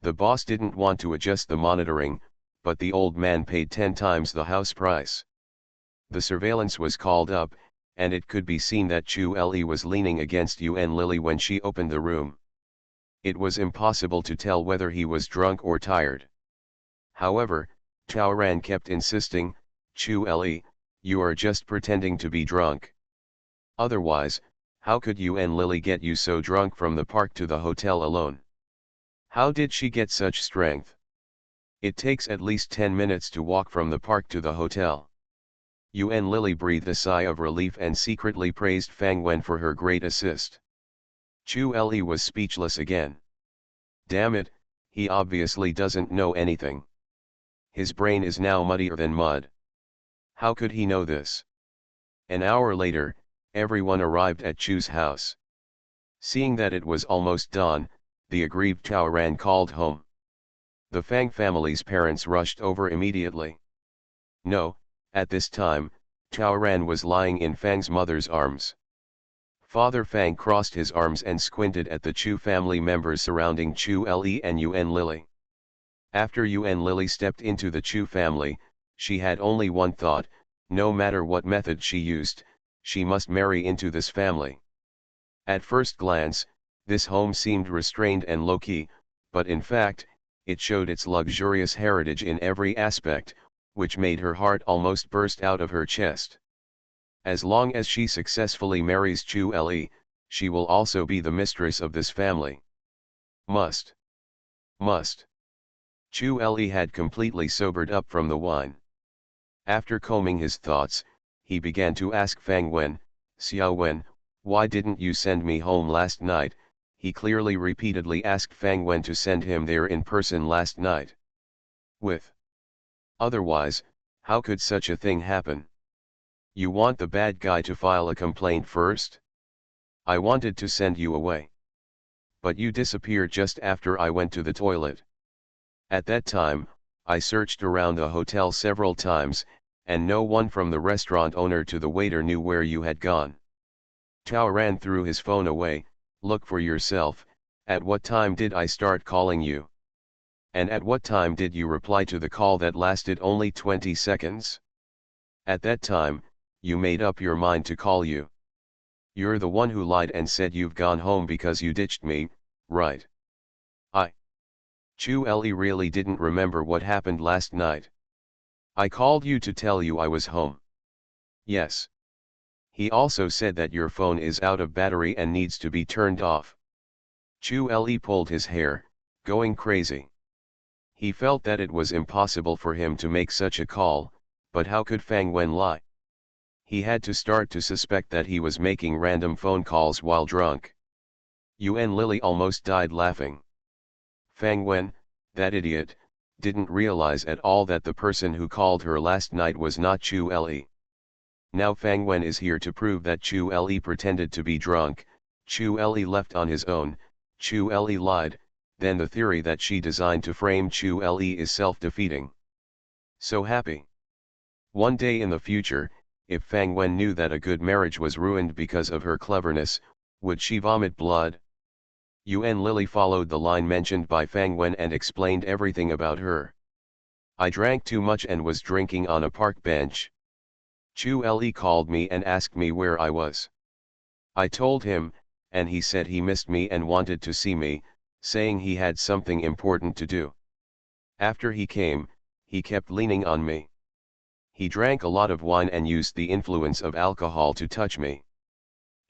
The boss didn't want to adjust the monitoring, but the old man paid 10 times the house price. The surveillance was called up, and it could be seen that Chu Le was leaning against Yuen Lily when she opened the room. It was impossible to tell whether he was drunk or tired. However, Taoran kept insisting, Chu Le, you are just pretending to be drunk. Otherwise, how could Yuen Lily get you so drunk from the park to the hotel alone? How did she get such strength? It takes at least 10 minutes to walk from the park to the hotel. Yuen Lily breathed a sigh of relief and secretly praised Fang Wen for her great assist. Chu Le was speechless again. Damn it, he obviously doesn't know anything. His brain is now muddier than mud. How could he know this? An hour later, everyone arrived at Chu's house. Seeing that it was almost dawn, the aggrieved Taoran called home. The Fang family's parents rushed over immediately. No, at this time, Ran was lying in Fang's mother's arms. Father Fang crossed his arms and squinted at the Chu family members surrounding Chu Le and Yuan Lily. After Yuan Lily stepped into the Chu family, she had only one thought: no matter what method she used, she must marry into this family. At first glance, this home seemed restrained and low-key, but in fact, it showed its luxurious heritage in every aspect, which made her heart almost burst out of her chest. As long as she successfully marries Chu Le, she will also be the mistress of this family. Must. Chu Le had completely sobered up from the wine. After combing his thoughts, he began to ask Fang Wen, "Xiao Wen, why didn't you send me home last night?" He clearly repeatedly asked Fang Wen to send him there in person last night. Otherwise, how could such a thing happen? You want the bad guy to file a complaint first? I wanted to send you away. But you disappeared just after I went to the toilet. At that time, I searched around the hotel several times, and no one from the restaurant owner to the waiter knew where you had gone. Tao Ran threw his phone away. Look for yourself. At what time did I start calling you? And at what time did you reply to the call that lasted only 20 seconds? At that time, you made up your mind to call you. You're the one who lied and said you've gone home because you ditched me, right? Chu Le really didn't remember what happened last night. I called you to tell you I was home. Yes. He also said that your phone is out of battery and needs to be turned off. Chu Le pulled his hair, going crazy. He felt that it was impossible for him to make such a call, but how could Fang Wen lie? He had to start to suspect that he was making random phone calls while drunk. Yuan Lily almost died laughing. Fang Wen, that idiot, didn't realize at all that the person who called her last night was not Chu Le. Now Fang Wen is here to prove that Chu Le pretended to be drunk. Chu Le left on his own. Chu Le lied. Then the theory that she designed to frame Chu Le is self-defeating. So happy. One day in the future, if Fang Wen knew that a good marriage was ruined because of her cleverness, would she vomit blood? Yuan Lily followed the line mentioned by Fang Wen and explained everything about her. I drank too much and was drinking on a park bench. Chu Le called me and asked me where I was. I told him, and he said he missed me and wanted to see me, saying he had something important to do. After he came, he kept leaning on me. He drank a lot of wine and used the influence of alcohol to touch me.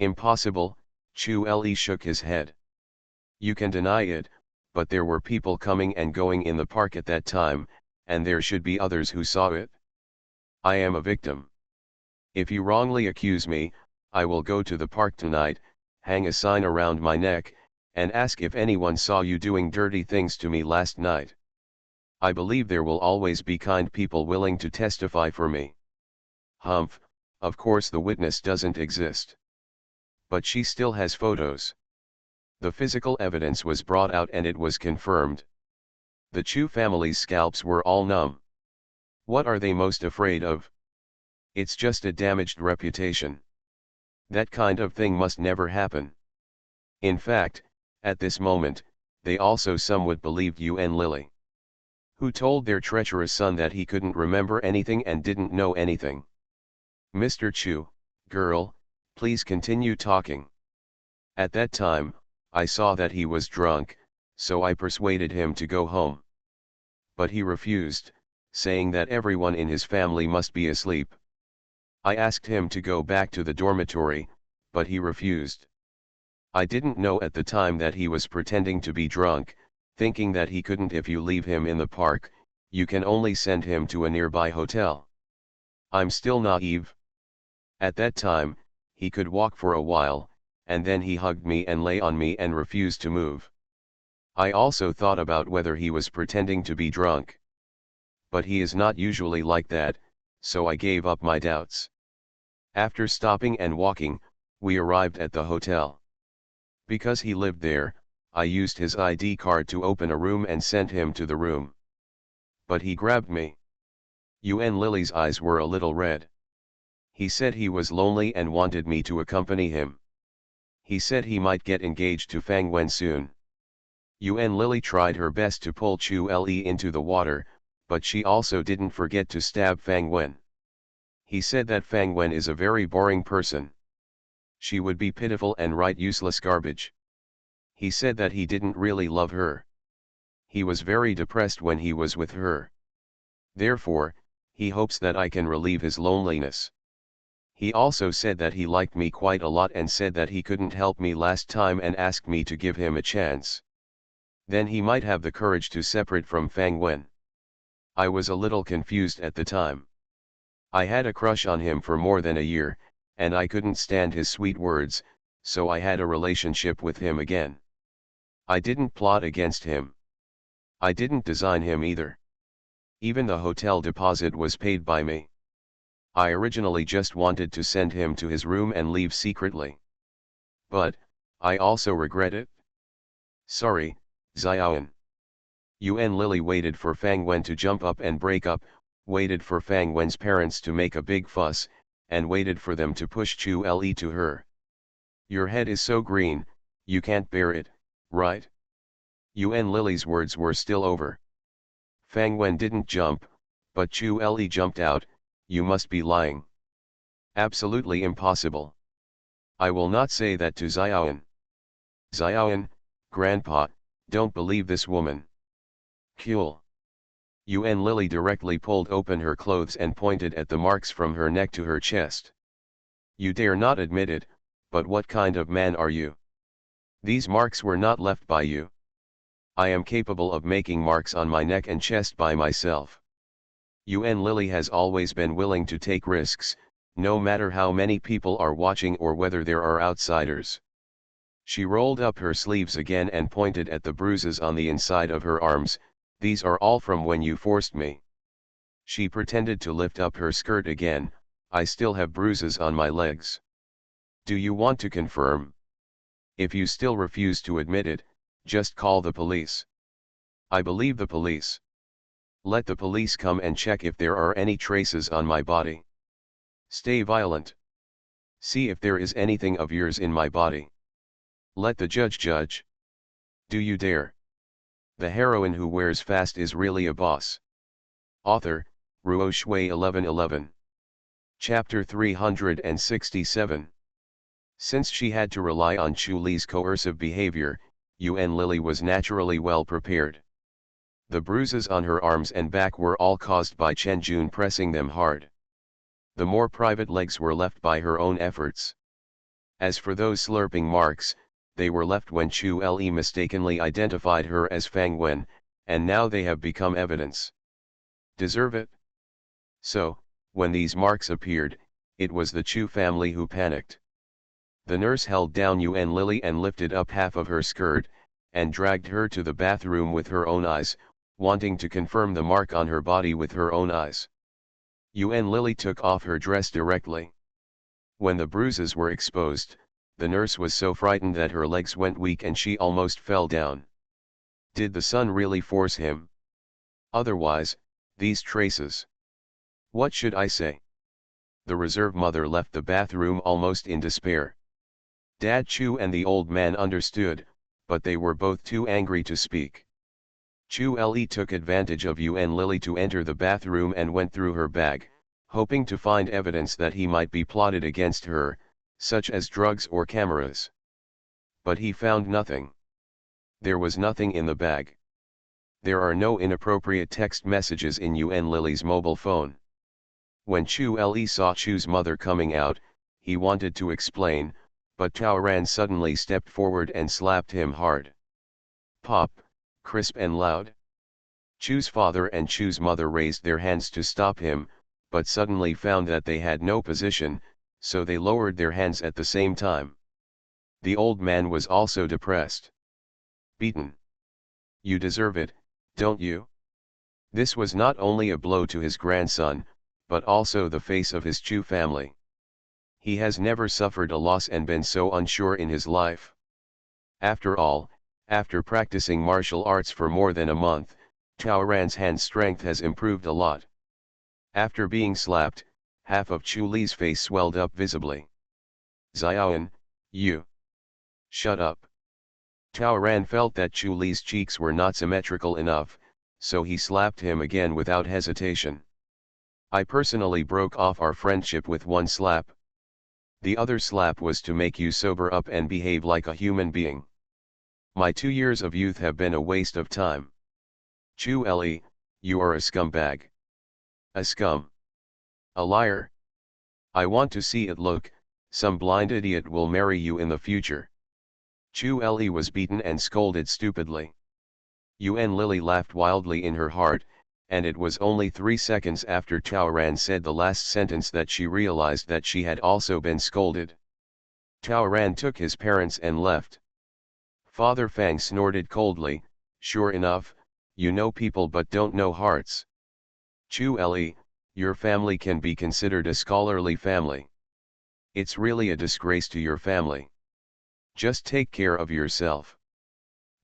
Impossible, Chu Le shook his head. You can deny it, but there were people coming and going in the park at that time, and there should be others who saw it. I am a victim. If you wrongly accuse me, I will go to the park tonight, hang a sign around my neck, and ask if anyone saw you doing dirty things to me last night. I believe there will always be kind people willing to testify for me. Humph, of course the witness doesn't exist. But she still has photos. The physical evidence was brought out and it was confirmed. The Chu family's scalps were all numb. What are they most afraid of? It's just a damaged reputation. That kind of thing must never happen. In fact, at this moment, they also somewhat believed Yuan Lily, who told their treacherous son that he couldn't remember anything and didn't know anything. Mr. Chu, girl, please continue talking. At that time, I saw that he was drunk, so I persuaded him to go home. But he refused, saying that everyone in his family must be asleep. I asked him to go back to the dormitory, but he refused. I didn't know at the time that he was pretending to be drunk, thinking that he couldn't. If you leave him in the park, you can only send him to a nearby hotel. I'm still naive. At that time, he could walk for a while, and then he hugged me and lay on me and refused to move. I also thought about whether he was pretending to be drunk. But he is not usually like that, so I gave up my doubts. After stopping and walking, we arrived at the hotel. Because he lived there, I used his ID card to open a room and sent him to the room. But he grabbed me. Yuan Lily's eyes were a little red. He said he was lonely and wanted me to accompany him. He said he might get engaged to Fang Wen soon. Yuan Lily tried her best to pull Chu Le into the water, but she also didn't forget to stab Fang Wen. He said that Fang Wen is a very boring person. She would be pitiful and write useless garbage. He said that he didn't really love her. He was very depressed when he was with her. Therefore, he hopes that I can relieve his loneliness. He also said that he liked me quite a lot and said that he couldn't help me last time and asked me to give him a chance. Then he might have the courage to separate from Fang Wen. I was a little confused at the time. I had a crush on him for more than a year, and I couldn't stand his sweet words, so I had a relationship with him again. I didn't plot against him. I didn't design him either. Even the hotel deposit was paid by me. I originally just wanted to send him to his room and leave secretly. But, I also regret it. Sorry, Xiaoyan. Yuan Lily waited for Fang Wen to jump up and break up, waited for Fang Wen's parents to make a big fuss, and waited for them to push Chu Le to her. Your head is so green, you can't bear it, right? Yuan Lily's words were still over. Fang Wen didn't jump, but Chu Le jumped out. You must be lying. Absolutely impossible. I will not say that to Xiaoyan. Xiaoyan, Grandpa, don't believe this woman. Cool. Yuan Lily directly pulled open her clothes and pointed at the marks from her neck to her chest. You dare not admit it, but what kind of man are you? These marks were not left by you. I am capable of making marks on my neck and chest by myself. Yuan Lily has always been willing to take risks, no matter how many people are watching or whether there are outsiders. She rolled up her sleeves again and pointed at the bruises on the inside of her arms. These are all from when you forced me. She pretended to lift up her skirt again. I still have bruises on my legs. Do you want to confirm? If you still refuse to admit it, just call the police. I believe the police. Let the police come and check if there are any traces on my body. Stay violent. See if there is anything of yours in my body. Let the judge judge. Do you dare? The heroine who wears fast is really a boss. Author, Ruo Shui 1111. Chapter 367. Since she had to rely on Chu Li's coercive behavior, Yuan Lily was naturally well prepared. The bruises on her arms and back were all caused by Chen Jun pressing them hard. The more private legs were left by her own efforts. As for those slurping marks, they were left when Chu Le mistakenly identified her as Fang Wen, and now they have become evidence. Deserve it? So, when these marks appeared, it was the Chu family who panicked. The nurse held down Yuan Lily and lifted up half of her skirt, and dragged her to the bathroom with her own eyes, wanting to confirm the mark on her body with her own eyes. Yuan Lily took off her dress directly. When the bruises were exposed, the nurse was so frightened that her legs went weak and she almost fell down. Did the son really force him? Otherwise, these traces. What should I say? The reserve mother left the bathroom almost in despair. Dad Chu and the old man understood, but they were both too angry to speak. Chu Le took advantage of Yuan Lily to enter the bathroom and went through her bag, hoping to find evidence that he might be plotted against her, such as drugs or cameras. But he found nothing. There was nothing in the bag. There are no inappropriate text messages in Yuan Lily's mobile phone. When Chu Le saw Chu's mother coming out, he wanted to explain, but Tao Ran suddenly stepped forward and slapped him hard. Pop, crisp and loud. Chu's father and Chu's mother raised their hands to stop him, but suddenly found that they had no position, so they lowered their hands at the same time. The old man was also depressed. Beaten. You deserve it, don't you? This was not only a blow to his grandson, but also the face of his Chu family. He has never suffered a loss and been so unsure in his life. After all, after practicing martial arts for more than a month, Tao Ran's hand strength has improved a lot. After being slapped, Half of Chu Li's face swelled up visibly. Xiaoyan, you. Shut up. Tao Ran felt that Chu Li's cheeks were not symmetrical enough, so he slapped him again without hesitation. I personally broke off our friendship with one slap. The other slap was to make you sober up and behave like a human being. My 2 years of youth have been a waste of time. Chu Li, you are a scumbag. A scum. A liar. I want to see it. Look, some blind idiot will marry you in the future. Chu Li was beaten and scolded stupidly. Yuan Lily laughed wildly in her heart, and it was only 3 seconds after Tao Ran said the last sentence that she realized that she had also been scolded. Tao Ran took his parents and left. Father Fang snorted coldly, sure enough, you know people but don't know hearts. Chu Li, your family can be considered a scholarly family. It's really a disgrace to your family. Just take care of yourself.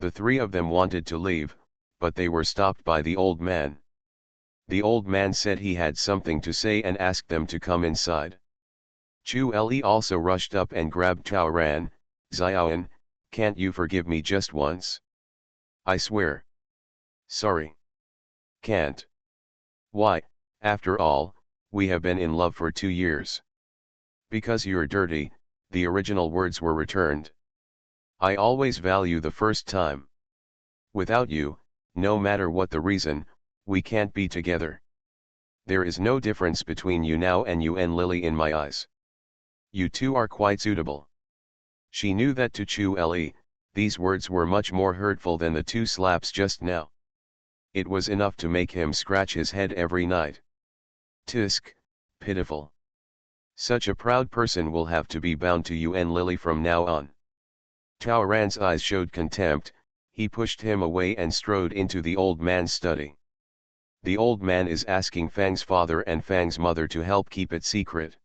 The 3 of them wanted to leave, but they were stopped by the old man. The old man said he had something to say and asked them to come inside. Chu Li also rushed up and grabbed Tao Ran. Xiaoyan, can't you forgive me just once? I swear. Sorry. Can't. Why, after all, we have been in love for 2 years. Because you're dirty, the original words were returned. I always value the first time. Without you, no matter what the reason, we can't be together. There is no difference between you now and Yuan Lily in my eyes. You two are quite suitable. She knew that to Chu Li, these words were much more hurtful than the 2 slaps just now. It was enough to make him scratch his head every night. Tisk, pitiful. Such a proud person will have to be bound to Yuan Lily from now on. Tao Ran's eyes showed contempt. He pushed him away and strode into the old man's study. The old man is asking Fang's father and Fang's mother to help keep it secret.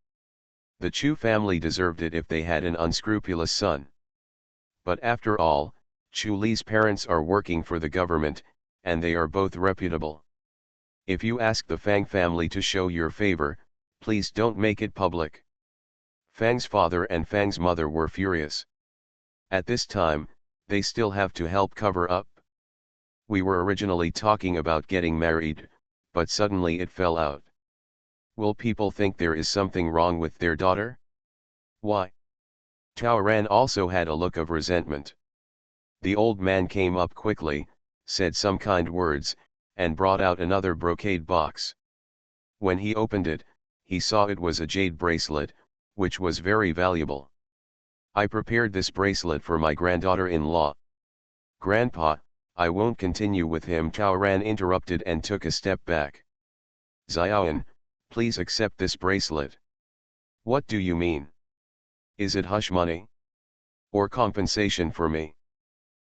The Chu family deserved it if they had an unscrupulous son. But after all, Chu Li's parents are working for the government, and they are both reputable. If you ask the Fang family to show your favor, please don't make it public. Fang's father and Fang's mother were furious. At this time, they still have to help cover up. We were originally talking about getting married, but suddenly it fell out. Will people think there is something wrong with their daughter? Why? Tao Ran also had a look of resentment. The old man came up quickly, said some kind words, and brought out another brocade box. When he opened it, he saw it was a jade bracelet, which was very valuable. I prepared this bracelet for my granddaughter-in-law. Grandpa, I won't continue with him. Tao Ran interrupted and took a step back. Xiaoyan, please accept this bracelet. What do you mean? Is it hush money? Or compensation for me?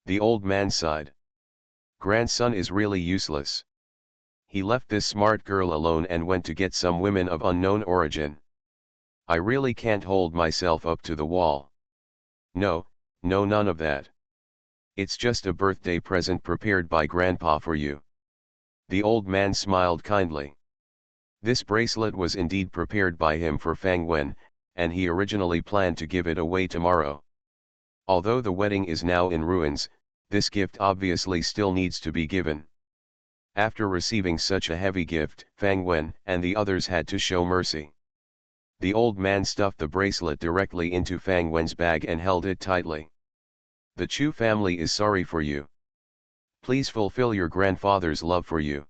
The old man sighed. Grandson is really useless. He left this smart girl alone and went to get some women of unknown origin. I really can't hold myself up to the wall. No, none of that. It's just a birthday present prepared by Grandpa for you. The old man smiled kindly. This bracelet was indeed prepared by him for Fang Wen, and he originally planned to give it away tomorrow. Although the wedding is now in ruins, this gift obviously still needs to be given. After receiving such a heavy gift, Fang Wen and the others had to show mercy. The old man stuffed the bracelet directly into Fang Wen's bag and held it tightly. The Chu family is sorry for you. Please fulfill your grandfather's love for you.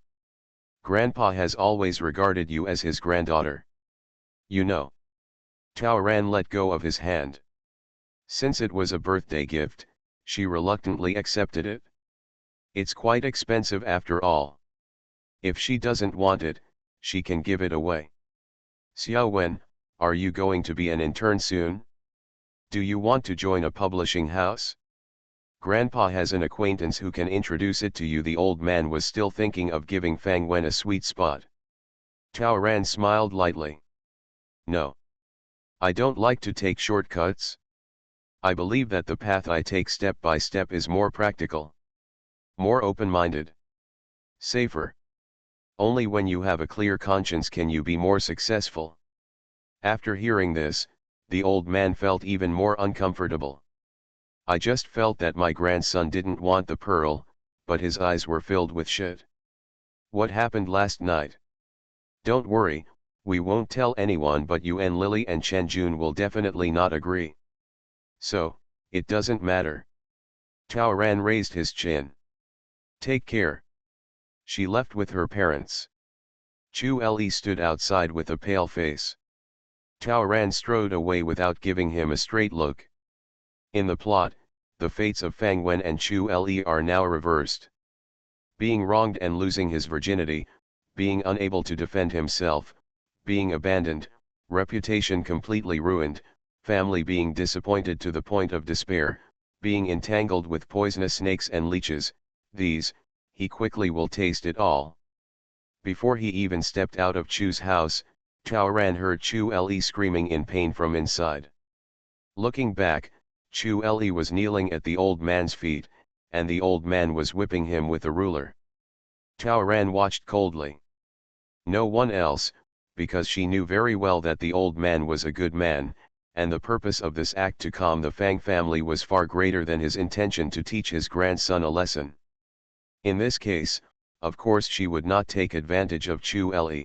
Grandpa has always regarded you as his granddaughter. You know. Tao Ran let go of his hand. Since it was a birthday gift, she reluctantly accepted it. It's quite expensive after all. If she doesn't want it, she can give it away. Xiao Wen, are you going to be an intern soon? Do you want to join a publishing house? Grandpa has an acquaintance who can introduce it to you. The old man was still thinking of giving Fang Wen a sweet spot. Tao Ran smiled lightly. No. I don't like to take shortcuts. I believe that the path I take step by step is more practical. More open-minded. Safer. Only when you have a clear conscience can you be more successful. After hearing this, the old man felt even more uncomfortable. I just felt that my grandson didn't want the pearl, but his eyes were filled with shit. What happened last night? Don't worry, we won't tell anyone, but you and Lily and Chenjun will definitely not agree. So, it doesn't matter. Taoran raised his chin. Take care. She left with her parents. Chu Le stood outside with a pale face. Taoran strode away without giving him a straight look. In the plot, the fates of Fang Wen and Chu Le are now reversed. Being wronged and losing his virginity, being unable to defend himself, being abandoned, reputation completely ruined, family being disappointed to the point of despair, being entangled with poisonous snakes and leeches, these, he quickly will taste it all. Before he even stepped out of Chu's house, Taoran heard Chu Le screaming in pain from inside. Looking back, Chu Le was kneeling at the old man's feet, and the old man was whipping him with a ruler. Taoran watched coldly. No one else, because she knew very well that the old man was a good man, and the purpose of this act to calm the Fang family was far greater than his intention to teach his grandson a lesson. In this case, of course she would not take advantage of Chu Le.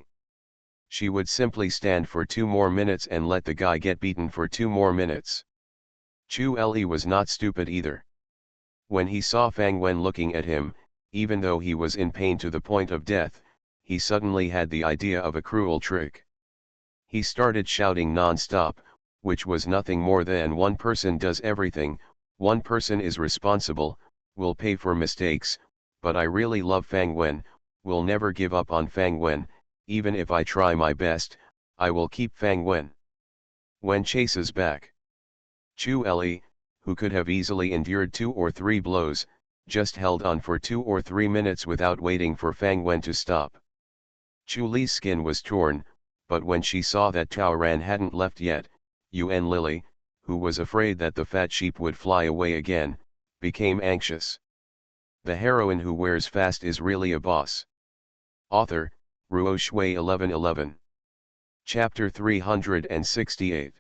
She would simply stand for 2 more minutes and let the guy get beaten for 2 more minutes. Chu Le was not stupid either. When he saw Fang Wen looking at him, even though he was in pain to the point of death, he suddenly had the idea of a cruel trick. He started shouting non-stop, which was nothing more than one person does everything, one person is responsible, will pay for mistakes, but I really love Fang Wen, will never give up on Fang Wen, even if I try my best, I will keep Fang Wen. Wen chases back. Chu Le, who could have easily endured 2 or 3 blows, just held on for 2 or 3 minutes without waiting for Fang Wen to stop. Chu Li's skin was torn, but when she saw that Taoran hadn't left yet, Yuan Lily, who was afraid that the fat sheep would fly away again, became anxious. The heroine who wears fast is really a boss. Author, Ruo Shui 1111. Chapter 368.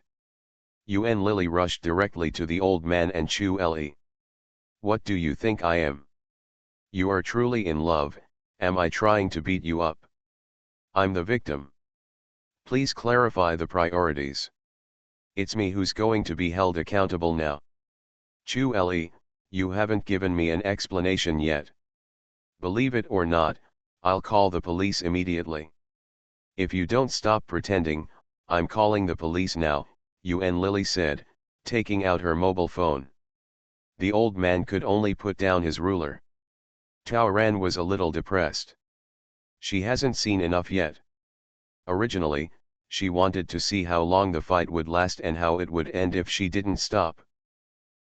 Yuan Lily rushed directly to the old man and Chu Le. What do you think I am? You are truly in love, am I trying to beat you up? I'm the victim. Please clarify the priorities. It's me who's going to be held accountable now. Chu Le, you haven't given me an explanation yet. Believe it or not, I'll call the police immediately. If you don't stop pretending, I'm calling the police now, Yuan Lily said, taking out her mobile phone. The old man could only put down his ruler. Taoran was a little depressed. She hasn't seen enough yet. Originally, she wanted to see how long the fight would last and how it would end if she didn't stop.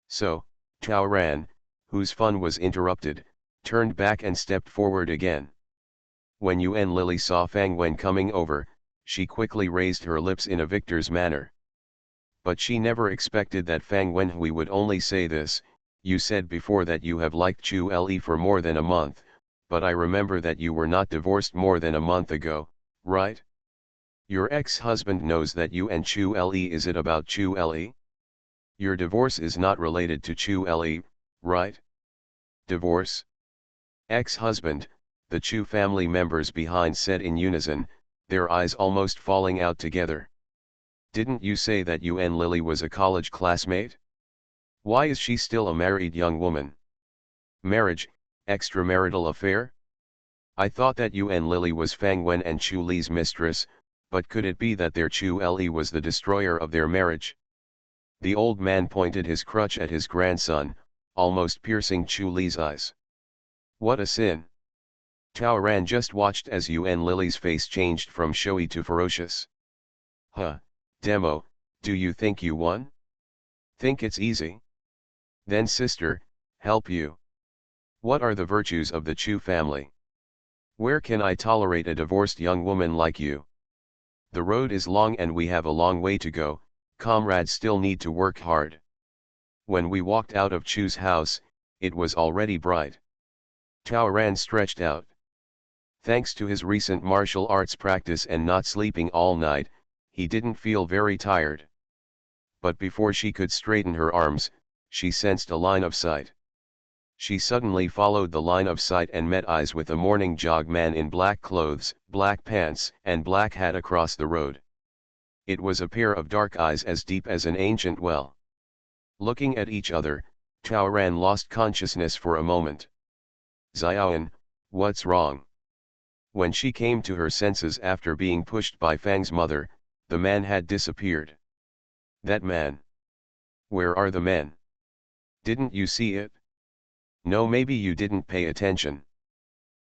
So, Taoran, whose fun was interrupted, turned back and stepped forward again. When Yuan Lily saw Fang Wen coming over, she quickly raised her lips in a victor's manner. But she never expected that Fang Wen would only say this, you said before that you have liked Chu Le for more than a month, but I remember that you were not divorced more than a month ago, right? Your ex-husband knows that you and Chu Le. Is it about Chu Le? Your divorce is not related to Chu Le, right? Divorce? Ex-husband, the Chu family members behind said in unison, their eyes almost falling out together. Didn't you say that Yuan Lily was a college classmate? Why is she still a married young woman? Marriage, extramarital affair? I thought that Yuan Lily was Fang Wen and Chu Li's mistress, but could it be that their Chu Le was the destroyer of their marriage? The old man pointed his crutch at his grandson, almost piercing Chu Li's eyes. What a sin! Taoran just watched as Yuan Lily's face changed from showy to ferocious. Huh, Demo, do you think you won? Think it's easy? Then sister, help you. What are the virtues of the Chu family? Where can I tolerate a divorced young woman like you? The road is long and we have a long way to go, comrades still need to work hard. When we walked out of Chu's house, it was already bright. Taoran stretched out. Thanks to his recent martial arts practice and not sleeping all night, he didn't feel very tired. But before she could straighten her arms, she sensed a line of sight. She suddenly followed the line of sight and met eyes with a morning jog man in black clothes, black pants, and black hat across the road. It was a pair of dark eyes as deep as an ancient well. Looking at each other, Taoran lost consciousness for a moment. Xiaoan, what's wrong? When she came to her senses after being pushed by Fang's mother, the man had disappeared. That man. Where are the men? Didn't you see it? No, maybe you didn't pay attention.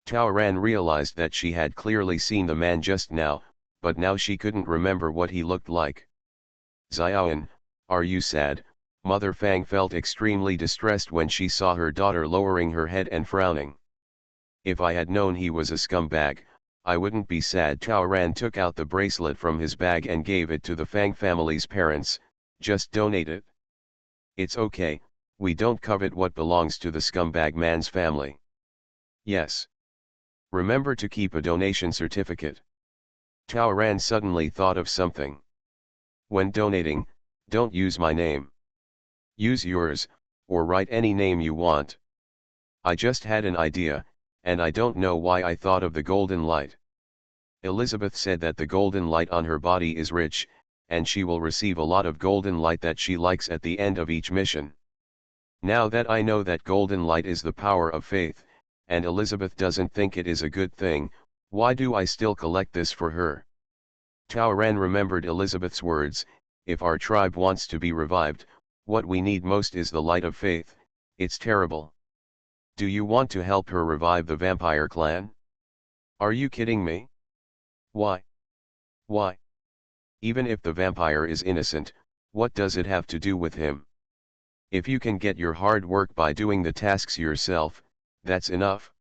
Taoran realized that she had clearly seen the man just now, but now she couldn't remember what he looked like. Xiaoan, are you sad? Mother Fang felt extremely distressed when she saw her daughter lowering her head and frowning. If I had known he was a scumbag, I wouldn't be sad. Taoran took out the bracelet from his bag and gave it to the Fang family's parents. Just donate it. It's okay, we don't covet what belongs to the scumbag man's family. Yes. Remember to keep a donation certificate. Taoran suddenly thought of something. When donating, don't use my name. Use yours, or write any name you want. I just had an idea, and I don't know why I thought of the golden light. Elizabeth said that the golden light on her body is rich, and she will receive a lot of golden light that she likes at the end of each mission. Now that I know that golden light is the power of faith, and Elizabeth doesn't think it is a good thing, why do I still collect this for her? Taoran remembered Elizabeth's words, if our tribe wants to be revived, what we need most is the light of faith. It's terrible. Do you want to help her revive the vampire clan? Are you kidding me? Why? Why? Even if the vampire is innocent, what does it have to do with him? If you can get your hard work by doing the tasks yourself, that's enough.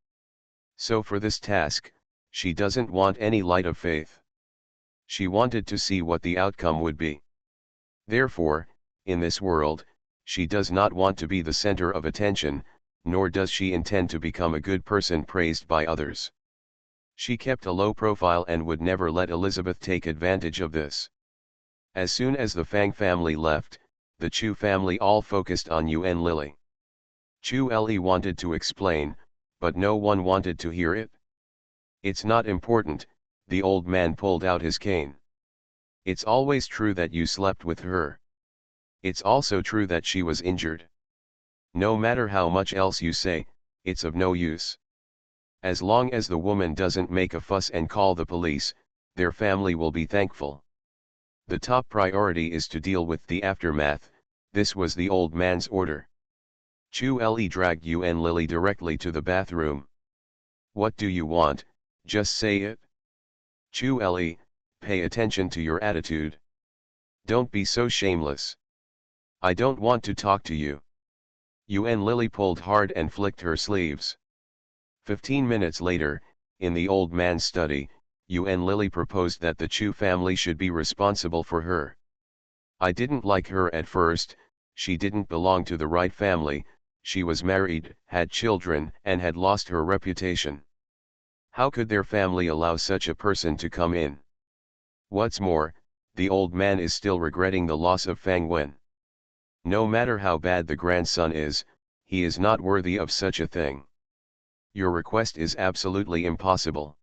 So for this task, she doesn't want any light of faith. She wanted to see what the outcome would be. Therefore, in this world, she does not want to be the center of attention, nor does she intend to become a good person praised by others. She kept a low profile and would never let Elizabeth take advantage of this. As soon as the Fang family left, the Chu family all focused on Yuan Lily. Chu Li wanted to explain, but no one wanted to hear it. It's not important, the old man pulled out his cane. It's always true that you slept with her. It's also true that she was injured. No matter how much else you say, it's of no use. As long as the woman doesn't make a fuss and call the police, their family will be thankful. The top priority is to deal with the aftermath, this was the old man's order. Chu Li dragged Yuan Lily directly to the bathroom. What do you want, just say it. Chu Li, pay attention to your attitude. Don't be so shameless. I don't want to talk to you. Yuan Lily pulled hard and flicked her sleeves. 15 minutes later, in the old man's study, Yuan Lily proposed that the Chu family should be responsible for her. I didn't like her at first, she didn't belong to the right family, she was married, had children, and had lost her reputation. How could their family allow such a person to come in? What's more, the old man is still regretting the loss of Fang Wen. No matter how bad the grandson is, he is not worthy of such a thing. Your request is absolutely impossible.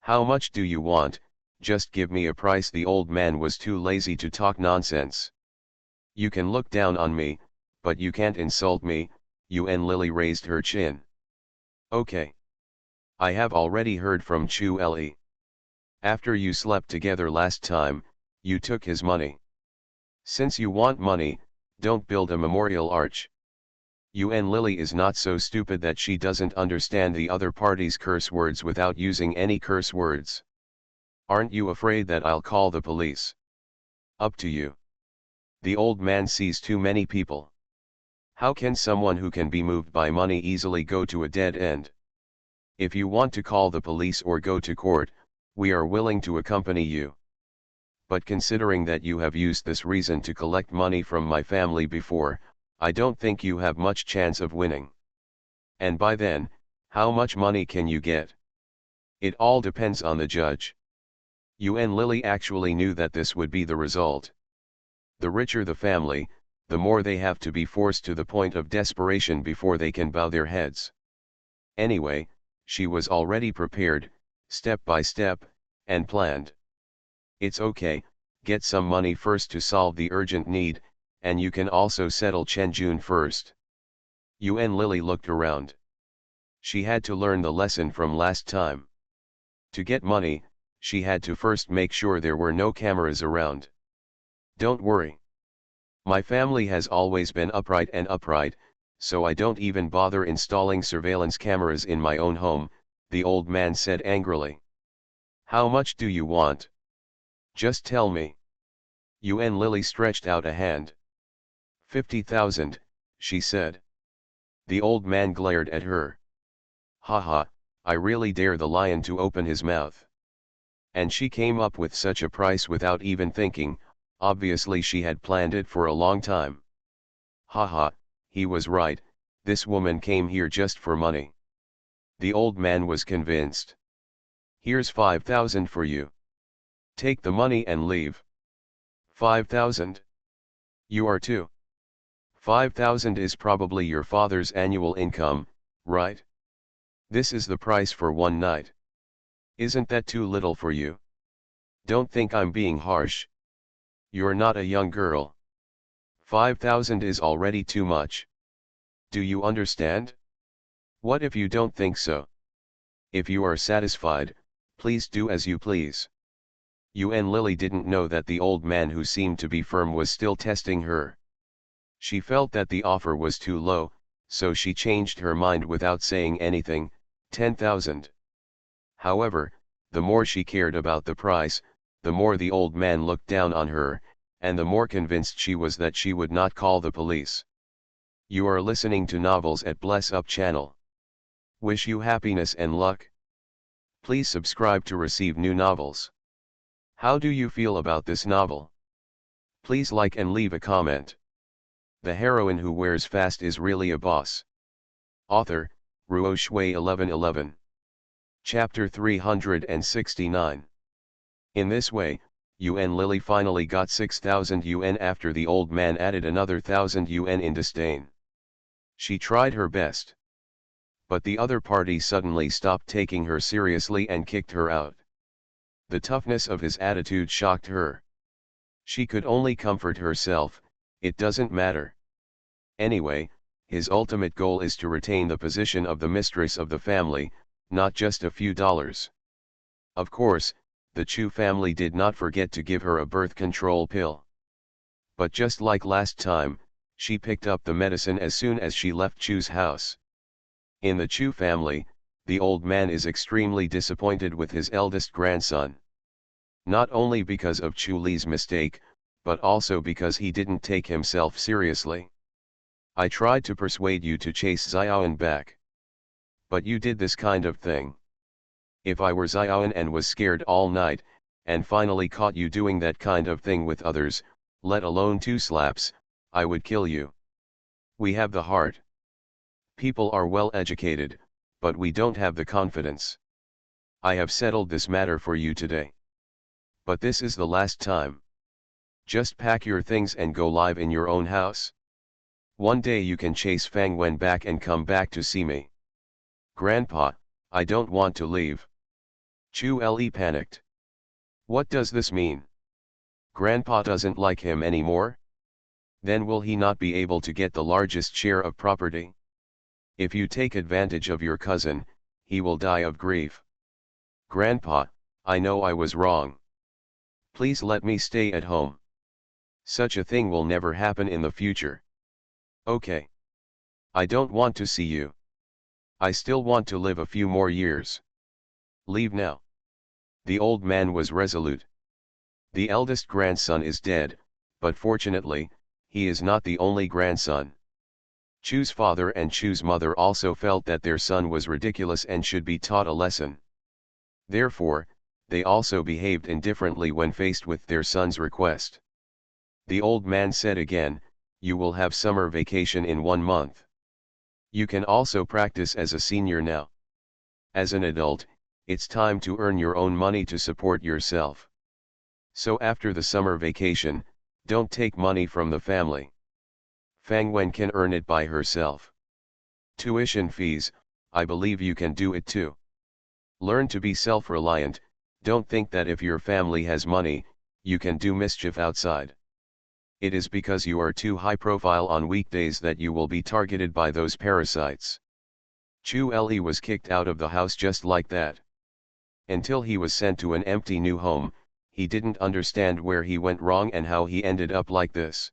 How much do you want? Just give me a price. The old man was too lazy to talk nonsense. You can look down on me, but you can't insult me. Yuan Lily raised her chin. Okay. I have already heard from Chu Li. After you slept together last time, you took his money. Since you want money, don't build a memorial arch. Yuan Lily is not so stupid that she doesn't understand the other party's curse words without using any curse words. Aren't you afraid that I'll call the police? Up to you. The old man sees too many people. How can someone who can be moved by money easily go to a dead end? If you want to call the police or go to court, we are willing to accompany you. But considering that you have used this reason to collect money from my family before, I don't think you have much chance of winning. And by then, how much money can you get? It all depends on the judge. Yuan Lily actually knew that this would be the result. The richer the family, the more they have to be forced to the point of desperation before they can bow their heads. Anyway, she was already prepared, step by step, and planned. It's okay, get some money first to solve the urgent need, and you can also settle Chen Jun first. Yuan Lily looked around. She had to learn the lesson from last time. To get money, she had to first make sure there were no cameras around. Don't worry. My family has always been upright, so I don't even bother installing surveillance cameras in my own home, the old man said angrily. How much do you want? Just tell me. Yuan Lily stretched out a hand. 50,000, she said. The old man glared at her. Haha, I really dare the lion to open his mouth. And she came up with such a price without even thinking, obviously she had planned it for a long time. Haha, he was right, this woman came here just for money. The old man was convinced. Here's 5,000 for you. Take the money and leave. 5,000? You are too. 5,000 is probably your father's annual income, right? This is the price for one night. Isn't that too little for you? Don't think I'm being harsh. You're not a young girl. 5,000 is already too much. Do you understand? What if you don't think so? If you are satisfied, please do as you please. Yuan Lily didn't know that the old man who seemed to be firm was still testing her. She felt that the offer was too low, so she changed her mind without saying anything, 10,000. However, the more she cared about the price, the more the old man looked down on her, and the more convinced she was that she would not call the police. You are listening to Novels at Bless Up channel. Wish you happiness and luck. Please subscribe to receive new novels. How do you feel about this novel? Please like and leave a comment. The heroine who wears fast is really a boss. Author, Ruo Shui 1111. Chapter 369. In this way, Yuan Lily finally got 6,000 yuan after the old man added another 1,000 yuan in disdain. She tried her best. But the other party suddenly stopped taking her seriously and kicked her out. The toughness of his attitude shocked her. She could only comfort herself, it doesn't matter. Anyway, his ultimate goal is to retain the position of the mistress of the family, not just a few dollars. Of course, the Chu family did not forget to give her a birth control pill. But just like last time, she picked up the medicine as soon as she left Chu's house. In the Chu family, the old man is extremely disappointed with his eldest grandson. Not only because of Chu Li's mistake, but also because he didn't take himself seriously. I tried to persuade you to chase Xiaoan back. But you did this kind of thing. If I were Xiaoan and was scared all night, and finally caught you doing that kind of thing with others, let alone 2 slaps, I would kill you. We have the heart. People are well educated, but we don't have the confidence. I have settled this matter for you today. But this is the last time. Just pack your things and go live in your own house. One day you can chase Fang Wen back and come back to see me. Grandpa, I don't want to leave. Chu Le panicked. What does this mean? Grandpa doesn't like him anymore? Then will he not be able to get the largest share of property? If you take advantage of your cousin, he will die of grief. Grandpa, I know I was wrong. Please let me stay at home. Such a thing will never happen in the future. Okay. I don't want to see you. I still want to live a few more years. Leave now. The old man was resolute. The eldest grandson is dead, but fortunately, he is not the only grandson. Chu's father and Chu's mother also felt that their son was ridiculous and should be taught a lesson. Therefore, they also behaved indifferently when faced with their son's request. The old man said again, you will have summer vacation in 1 month. You can also practice as a senior now. As an adult, it's time to earn your own money to support yourself. So after the summer vacation, don't take money from the family. Fang Wen can earn it by herself. Tuition fees, I believe you can do it too. Learn to be self-reliant, don't think that if your family has money, you can do mischief outside. It is because you are too high profile on weekdays that you will be targeted by those parasites. Chu Li was kicked out of the house just like that. Until he was sent to an empty new home, he didn't understand where he went wrong and how he ended up like this.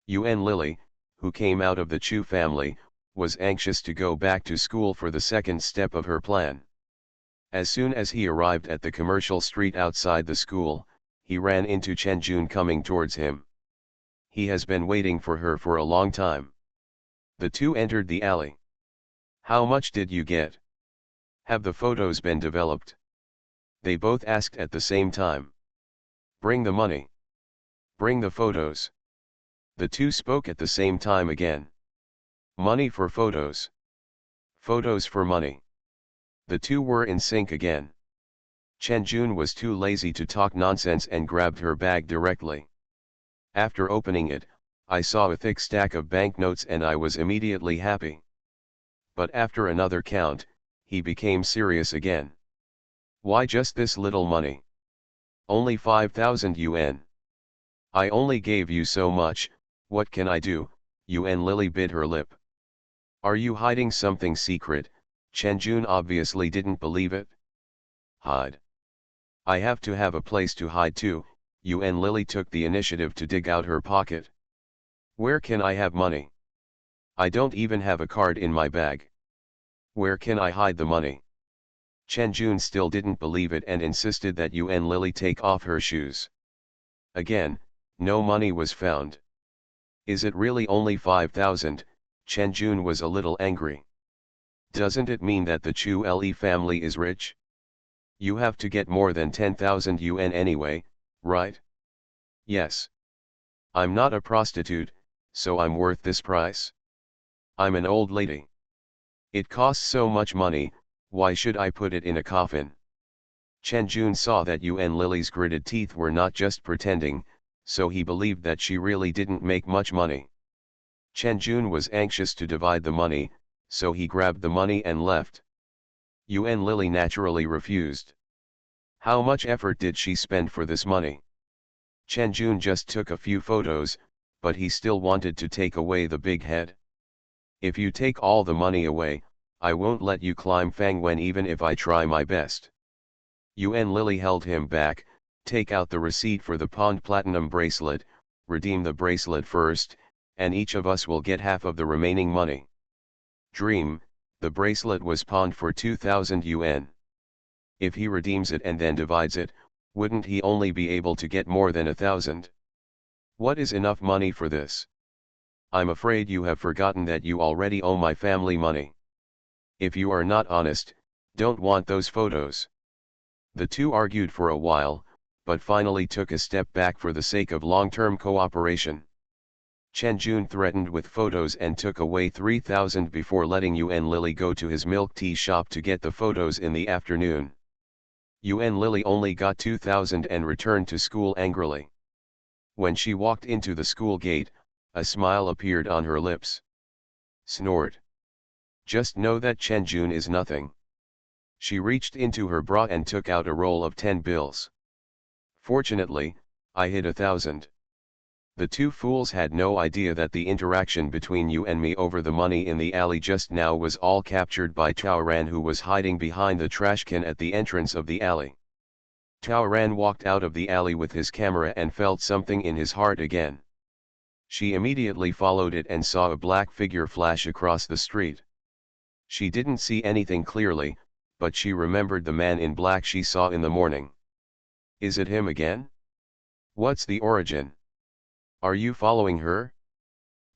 Yuan Lily, who came out of the Chu family, was anxious to go back to school for the second step of her plan. As soon as he arrived at the commercial street outside the school, he ran into Chen Jun coming towards him. He has been waiting for her for a long time. The two entered the alley. How much did you get? Have the photos been developed? They both asked at the same time. Bring the money. Bring the photos. The two spoke at the same time again. Money for photos. Photos for money. The two were in sync again. Chen Jun was too lazy to talk nonsense and grabbed her bag directly. After opening it, I saw a thick stack of banknotes and I was immediately happy. But after another count, he became serious again. Why just this little money? Only 5,000 yuan. I only gave you so much, what can I do? Yuan Lily bit her lip. Are you hiding something secret? Chen Jun obviously didn't believe it. Hide. I have to have a place to hide too. Yuan Lily took the initiative to dig out her pocket. Where can I have money? I don't even have a card in my bag. Where can I hide the money? Chen Jun still didn't believe it and insisted that Yuan Lily take off her shoes. Again, no money was found. Is it really only 5,000? Chen Jun was a little angry. Doesn't it mean that the Chu Li family is rich? You have to get more than 10,000 yuan anyway, right? Yes. I'm not a prostitute, so I'm worth this price. I'm an old lady. It costs so much money, why should I put it in a coffin? Chen Jun saw that Yuan Lily's gritted teeth were not just pretending, so he believed that she really didn't make much money. Chen Jun was anxious to divide the money, so he grabbed the money and left. Yuan Lily naturally refused. How much effort did she spend for this money? Chen Jun just took a few photos, but he still wanted to take away the big head. If you take all the money away, I won't let you climb Fang Wen even if I try my best. Yuan Lily held him back. Take out the receipt for the pawned platinum bracelet, redeem the bracelet first, and each of us will get half of the remaining money. Dream, the bracelet was pawned for 2,000 yuan. If he redeems it and then divides it, wouldn't he only be able to get more than 1,000? What is enough money for this? I'm afraid you have forgotten that you already owe my family money. If you are not honest, don't want those photos. The two argued for a while, but finally took a step back for the sake of long-term cooperation. Chen Jun threatened with photos and took away 3,000 before letting Yuan Lily go to his milk tea shop to get the photos in the afternoon. Yuan Lily only got 2,000 and returned to school angrily. When she walked into the school gate, a smile appeared on her lips. Snort. Just know that Chen Jun is nothing. She reached into her bra and took out a roll of 10 bills. Fortunately, I hid 1,000. The two fools had no idea that the interaction between you and me over the money in the alley just now was all captured by Tao Ran, who was hiding behind the trash can at the entrance of the alley. Tao Ran walked out of the alley with his camera and felt something in his heart again. She immediately followed it and saw a black figure flash across the street. She didn't see anything clearly, but she remembered the man in black she saw in the morning. Is it him again? What's the origin? Are you following her?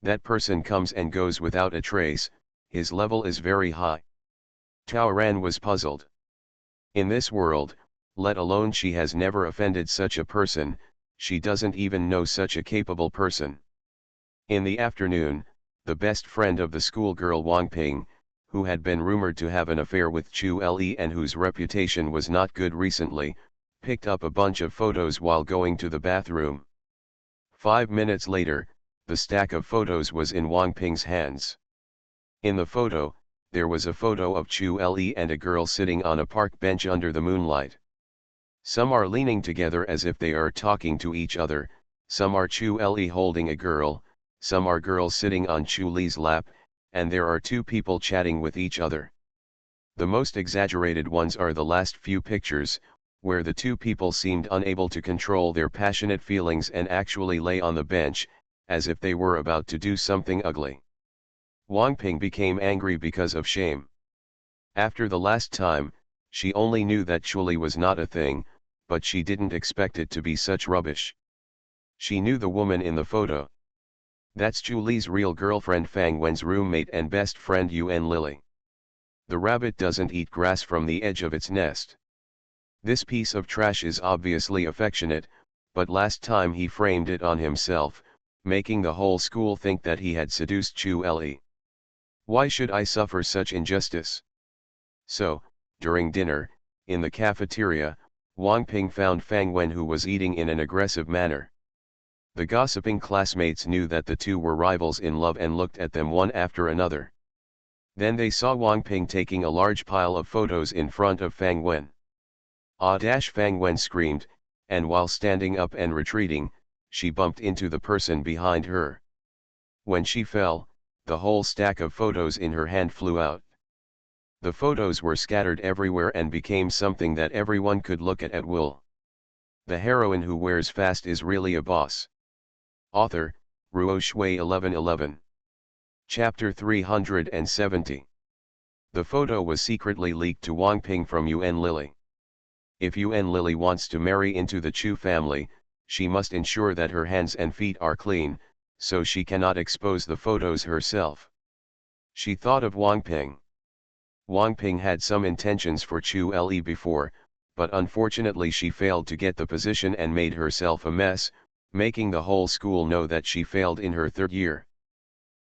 That person comes and goes without a trace, his level is very high. Tao Ran was puzzled. In this world, let alone she has never offended such a person, she doesn't even know such a capable person. In the afternoon, the best friend of the schoolgirl Wang Ping, who had been rumored to have an affair with Chu Li and whose reputation was not good recently, picked up a bunch of photos while going to the bathroom. 5 minutes later, the stack of photos was in Wang Ping's hands. In the photo, there was a photo of Chu Le and a girl sitting on a park bench under the moonlight. Some are leaning together as if they are talking to each other, some are Chu Le holding a girl, some are girls sitting on Chu Le's lap, and there are two people chatting with each other. The most exaggerated ones are the last few pictures, where the two people seemed unable to control their passionate feelings and actually lay on the bench, as if they were about to do something ugly. Wang Ping became angry because of shame. After the last time, she only knew that Chuli was not a thing, but she didn't expect it to be such rubbish. She knew the woman in the photo. That's Chuli's real girlfriend Fang Wen's roommate and best friend Yuan Lily. The rabbit doesn't eat grass from the edge of its nest. This piece of trash is obviously affectionate, but last time he framed it on himself, making the whole school think that he had seduced Chu Le. Why should I suffer such injustice? So, during dinner, in the cafeteria, Wang Ping found Fang Wen who was eating in an aggressive manner. The gossiping classmates knew that the two were rivals in love and looked at them one after another. Then they saw Wang Ping taking a large pile of photos in front of Fang Wen. Ah! Fang Wen screamed, and while standing up and retreating, she bumped into the person behind her. When she fell, the whole stack of photos in her hand flew out. The photos were scattered everywhere and became something that everyone could look at will. The heroine who wears fast is really a boss. Author, Ruo Shui 1111. Chapter 370. The photo was secretly leaked to Wang Ping from Yuan Lily. If Yuan Lily wants to marry into the Chu family, she must ensure that her hands and feet are clean, so she cannot expose the photos herself. She thought of Wang Ping. Wang Ping had some intentions for Chu Le before, but unfortunately she failed to get the position and made herself a mess, making the whole school know that she failed in her third year.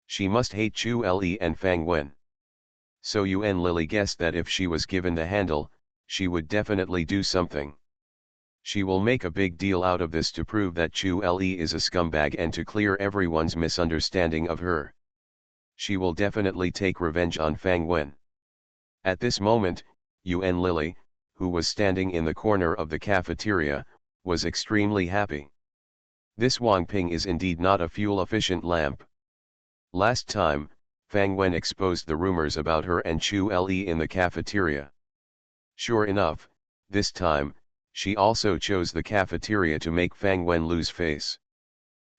She must hate Chu Le and Fang Wen. So Yuan Lily guessed that if she was given the handle, she would definitely do something. She will make a big deal out of this to prove that Chu Le is a scumbag and to clear everyone's misunderstanding of her. She will definitely take revenge on Fang Wen. At this moment, Yuan Lily, who was standing in the corner of the cafeteria, was extremely happy. This Wang Ping is indeed not a fuel-efficient lamp. Last time, Fang Wen exposed the rumors about her and Chu Le in the cafeteria. Sure enough, this time, she also chose the cafeteria to make Fang Wen lose face.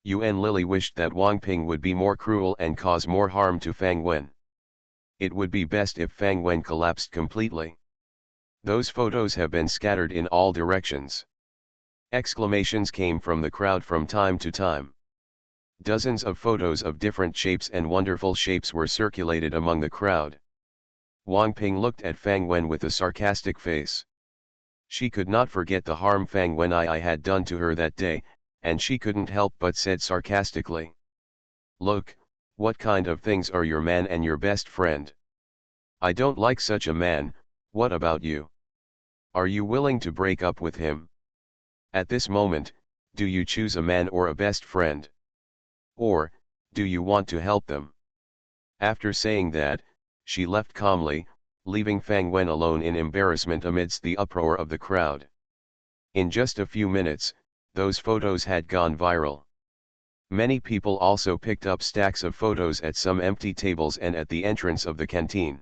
Yuan Lily wished that Wang Ping would be more cruel and cause more harm to Fang Wen. It would be best if Fang Wen collapsed completely. Those photos have been scattered in all directions. Exclamations came from the crowd from time to time. Dozens of photos of different shapes and wonderful shapes were circulated among the crowd. Wang Ping looked at Fang Wen with a sarcastic face. She could not forget the harm Fang Wen I had done to her that day, and she couldn't help but said sarcastically. Look, what kind of things are your man and your best friend? I don't like such a man. What about you? Are you willing to break up with him? At this moment, do you choose a man or a best friend? Or, do you want to help them? After saying that, she left calmly, leaving Fang Wen alone in embarrassment amidst the uproar of the crowd. In just a few minutes, those photos had gone viral. Many people also picked up stacks of photos at some empty tables and at the entrance of the canteen.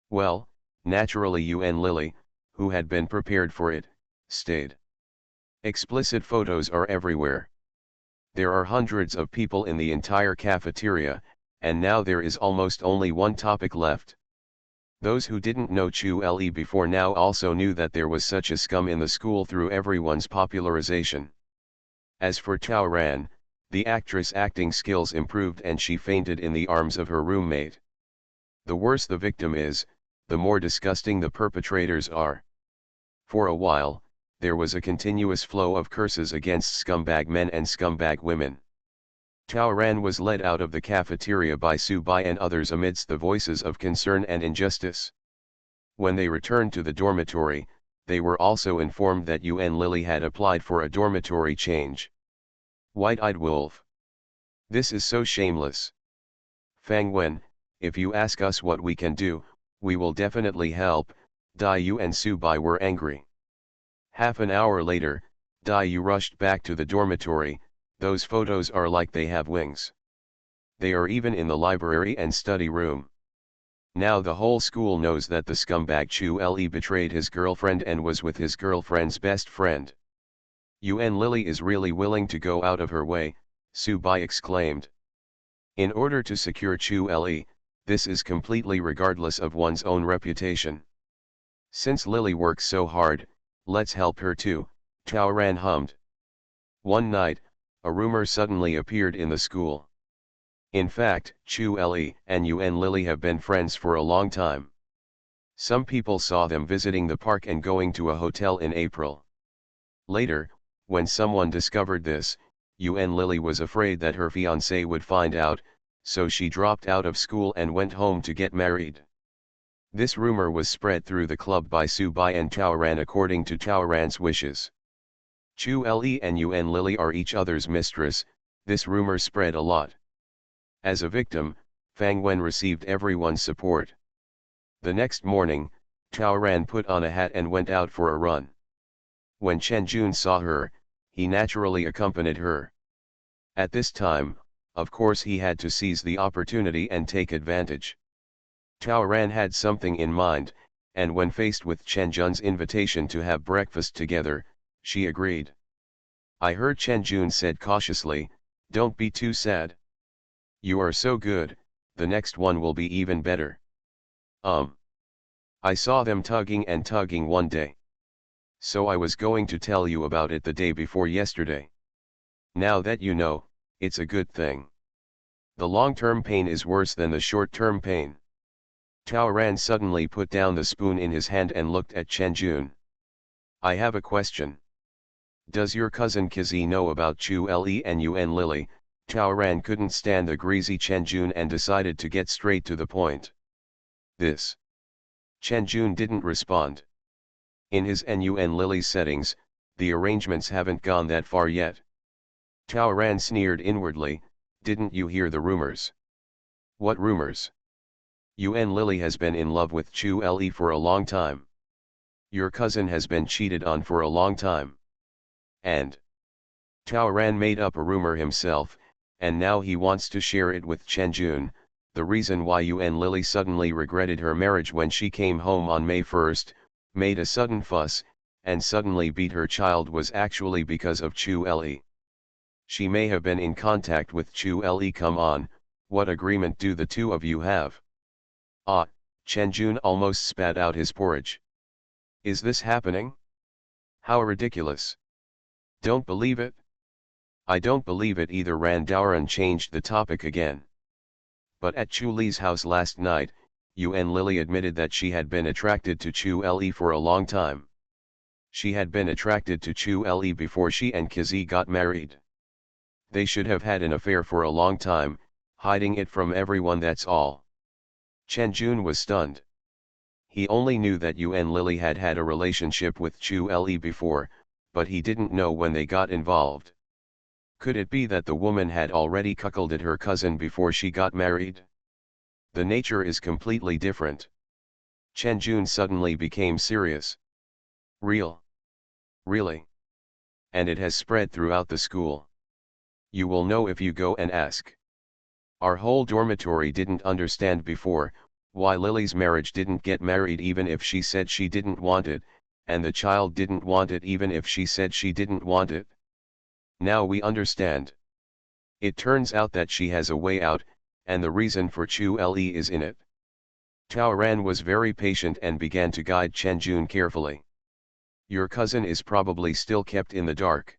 Well, naturally Yuan Lily, who had been prepared for it, stayed. Explicit photos are everywhere. There are hundreds of people in the entire cafeteria, and now there is almost only one topic left. Those who didn't know Chu Le before now also knew that there was such a scum in the school through everyone's popularization. As for Tao Ran, the actress' acting skills improved and she fainted in the arms of her roommate. The worse the victim is, the more disgusting the perpetrators are. For a while, there was a continuous flow of curses against scumbag men and scumbag women. Tao Ran was led out of the cafeteria by Su Bai and others amidst the voices of concern and injustice. When they returned to the dormitory, They were also informed that you and Lily had applied for a dormitory change. White-eyed wolf. This is so shameless. Fang Wen, if you ask us what we can do, we will definitely help. Dai Yu and Su Bai were angry. Half an hour later, Dai Yu rushed back to the dormitory. Those photos are like they have wings. They are even in the library and study room. Now the whole school knows that the scumbag Chu Le betrayed his girlfriend and was with his girlfriend's best friend. Yuan Lily is really willing to go out of her way, Su Bai exclaimed. In order to secure Chu Le, this is completely regardless of one's own reputation. Since Lily works so hard, let's help her too, Tao Ran hummed. One night, a rumor suddenly appeared in the school. In fact, Chu Le and Yuan Lily have been friends for a long time. Some people saw them visiting the park and going to a hotel in April. Later, when someone discovered this, Yuan Lily was afraid that her fiancé would find out, so she dropped out of school and went home to get married. This rumor was spread through the club by Su Bai and Tao Ran according to Tao Ran's wishes. Chu Le and Yuan Lily are each other's mistress. This rumor spread a lot. As a victim, Fang Wen received everyone's support. The next morning, Tao Ran put on a hat and went out for a run. When Chen Jun saw her, he naturally accompanied her. At this time, of course he had to seize the opportunity and take advantage. Tao Ran had something in mind, and when faced with Chen Jun's invitation to have breakfast together, she agreed. I heard Chen Jun said cautiously, "Don't be too sad. You are so good, the next one will be even better." I saw them tugging and tugging one day. So I was going to tell you about it the day before yesterday. Now that you know, it's a good thing. The long-term pain is worse than the short-term pain. Tao Ran suddenly put down the spoon in his hand and looked at Chen Jun. I have a question. Does your cousin Kizi know about Chu Le and Yuan Lily? Tao Ran couldn't stand the greasy Chen Jun and decided to get straight to the point. This. Chen Jun didn't respond. In his and Yuan Lily's settings, the arrangements haven't gone that far yet. Tao Ran sneered inwardly, didn't you hear the rumors? What rumors? Yuan Lily has been in love with Chu Le for a long time. Your cousin has been cheated on for a long time. And Tao Ran made up a rumor himself, and now he wants to share it with Chen Jun. The reason why Yuan Lily suddenly regretted her marriage when she came home on May 1st, made a sudden fuss, and suddenly beat her child was actually because of Chu Le. She may have been in contact with Chu Le. Come on, what agreement do the two of you have? Ah, Chen Jun almost spat out his porridge. Is this happening? How ridiculous. Don't believe it? I don't believe it either. Ran Daoran changed the topic again. But at Chu Li's house last night, Yuan Lily admitted that she had been attracted to Chu Le for a long time. She had been attracted to Chu Le before she and Kizi got married. They should have had an affair for a long time, hiding it from everyone, that's all. Chen Jun was stunned. He only knew that Yuan Lily had had a relationship with Chu Le before, but he didn't know when they got involved. Could it be that the woman had already cuckolded her cousin before she got married? The nature is completely different. Chen Jun suddenly became serious. Real? Really? And it has spread throughout the school. You will know if you go and ask. Our whole dormitory didn't understand before why Lily's marriage didn't get married even if she said she didn't want it, and the child didn't want it even if she said she didn't want it. Now we understand. It turns out that she has a way out, and the reason for Chu Le is in it. Tao Ran was very patient and began to guide Chen Jun carefully. Your cousin is probably still kept in the dark.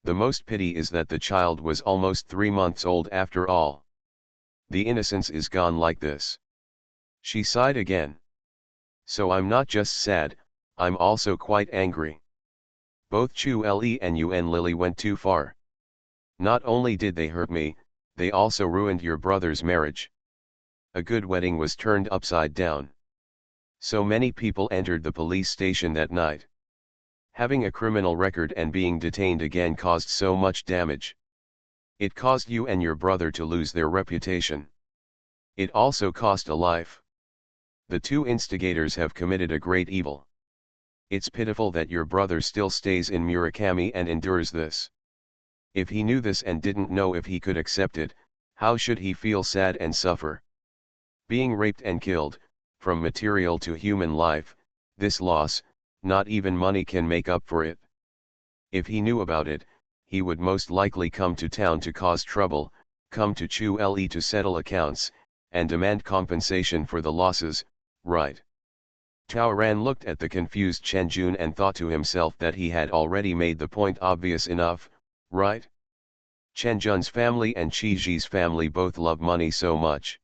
The most pity is that the child was almost 3 months old after all. The innocence is gone like this. She sighed again. So I'm not just sad, I'm also quite angry. Both Chu Le and Yuan Lily went too far. Not only did they hurt me, they also ruined your brother's marriage. A good wedding was turned upside down. So many people entered the police station that night. Having a criminal record and being detained again caused so much damage. It caused you and your brother to lose their reputation. It also cost a life. The two instigators have committed a great evil. It's pitiful that your brother still stays in Murakami and endures this. If he knew this and didn't know if he could accept it, how should he feel sad and suffer? Being raped and killed, from material to human life, this loss, not even money can make up for it. If he knew about it, he would most likely come to town to cause trouble, come to Chu Le to settle accounts, and demand compensation for the losses, right? Tao Ran looked at the confused Chen Jun and thought to himself that he had already made the point obvious enough, right? Chen Jun's family and Qi Ji's family both love money so much.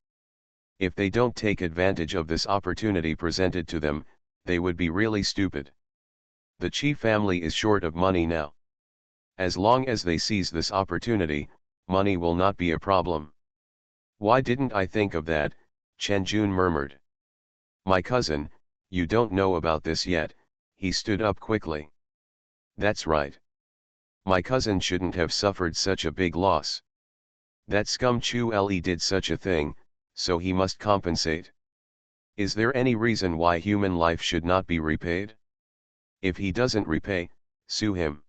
If they don't take advantage of this opportunity presented to them, they would be really stupid. The Qi family is short of money now. As long as they seize this opportunity, money will not be a problem. Why didn't I think of that? Chen Jun murmured. My cousin, you don't know about this yet, he stood up quickly. That's right. My cousin shouldn't have suffered such a big loss. That scum Chu Le did such a thing, so he must compensate. Is there any reason why human life should not be repaid? If he doesn't repay, sue him.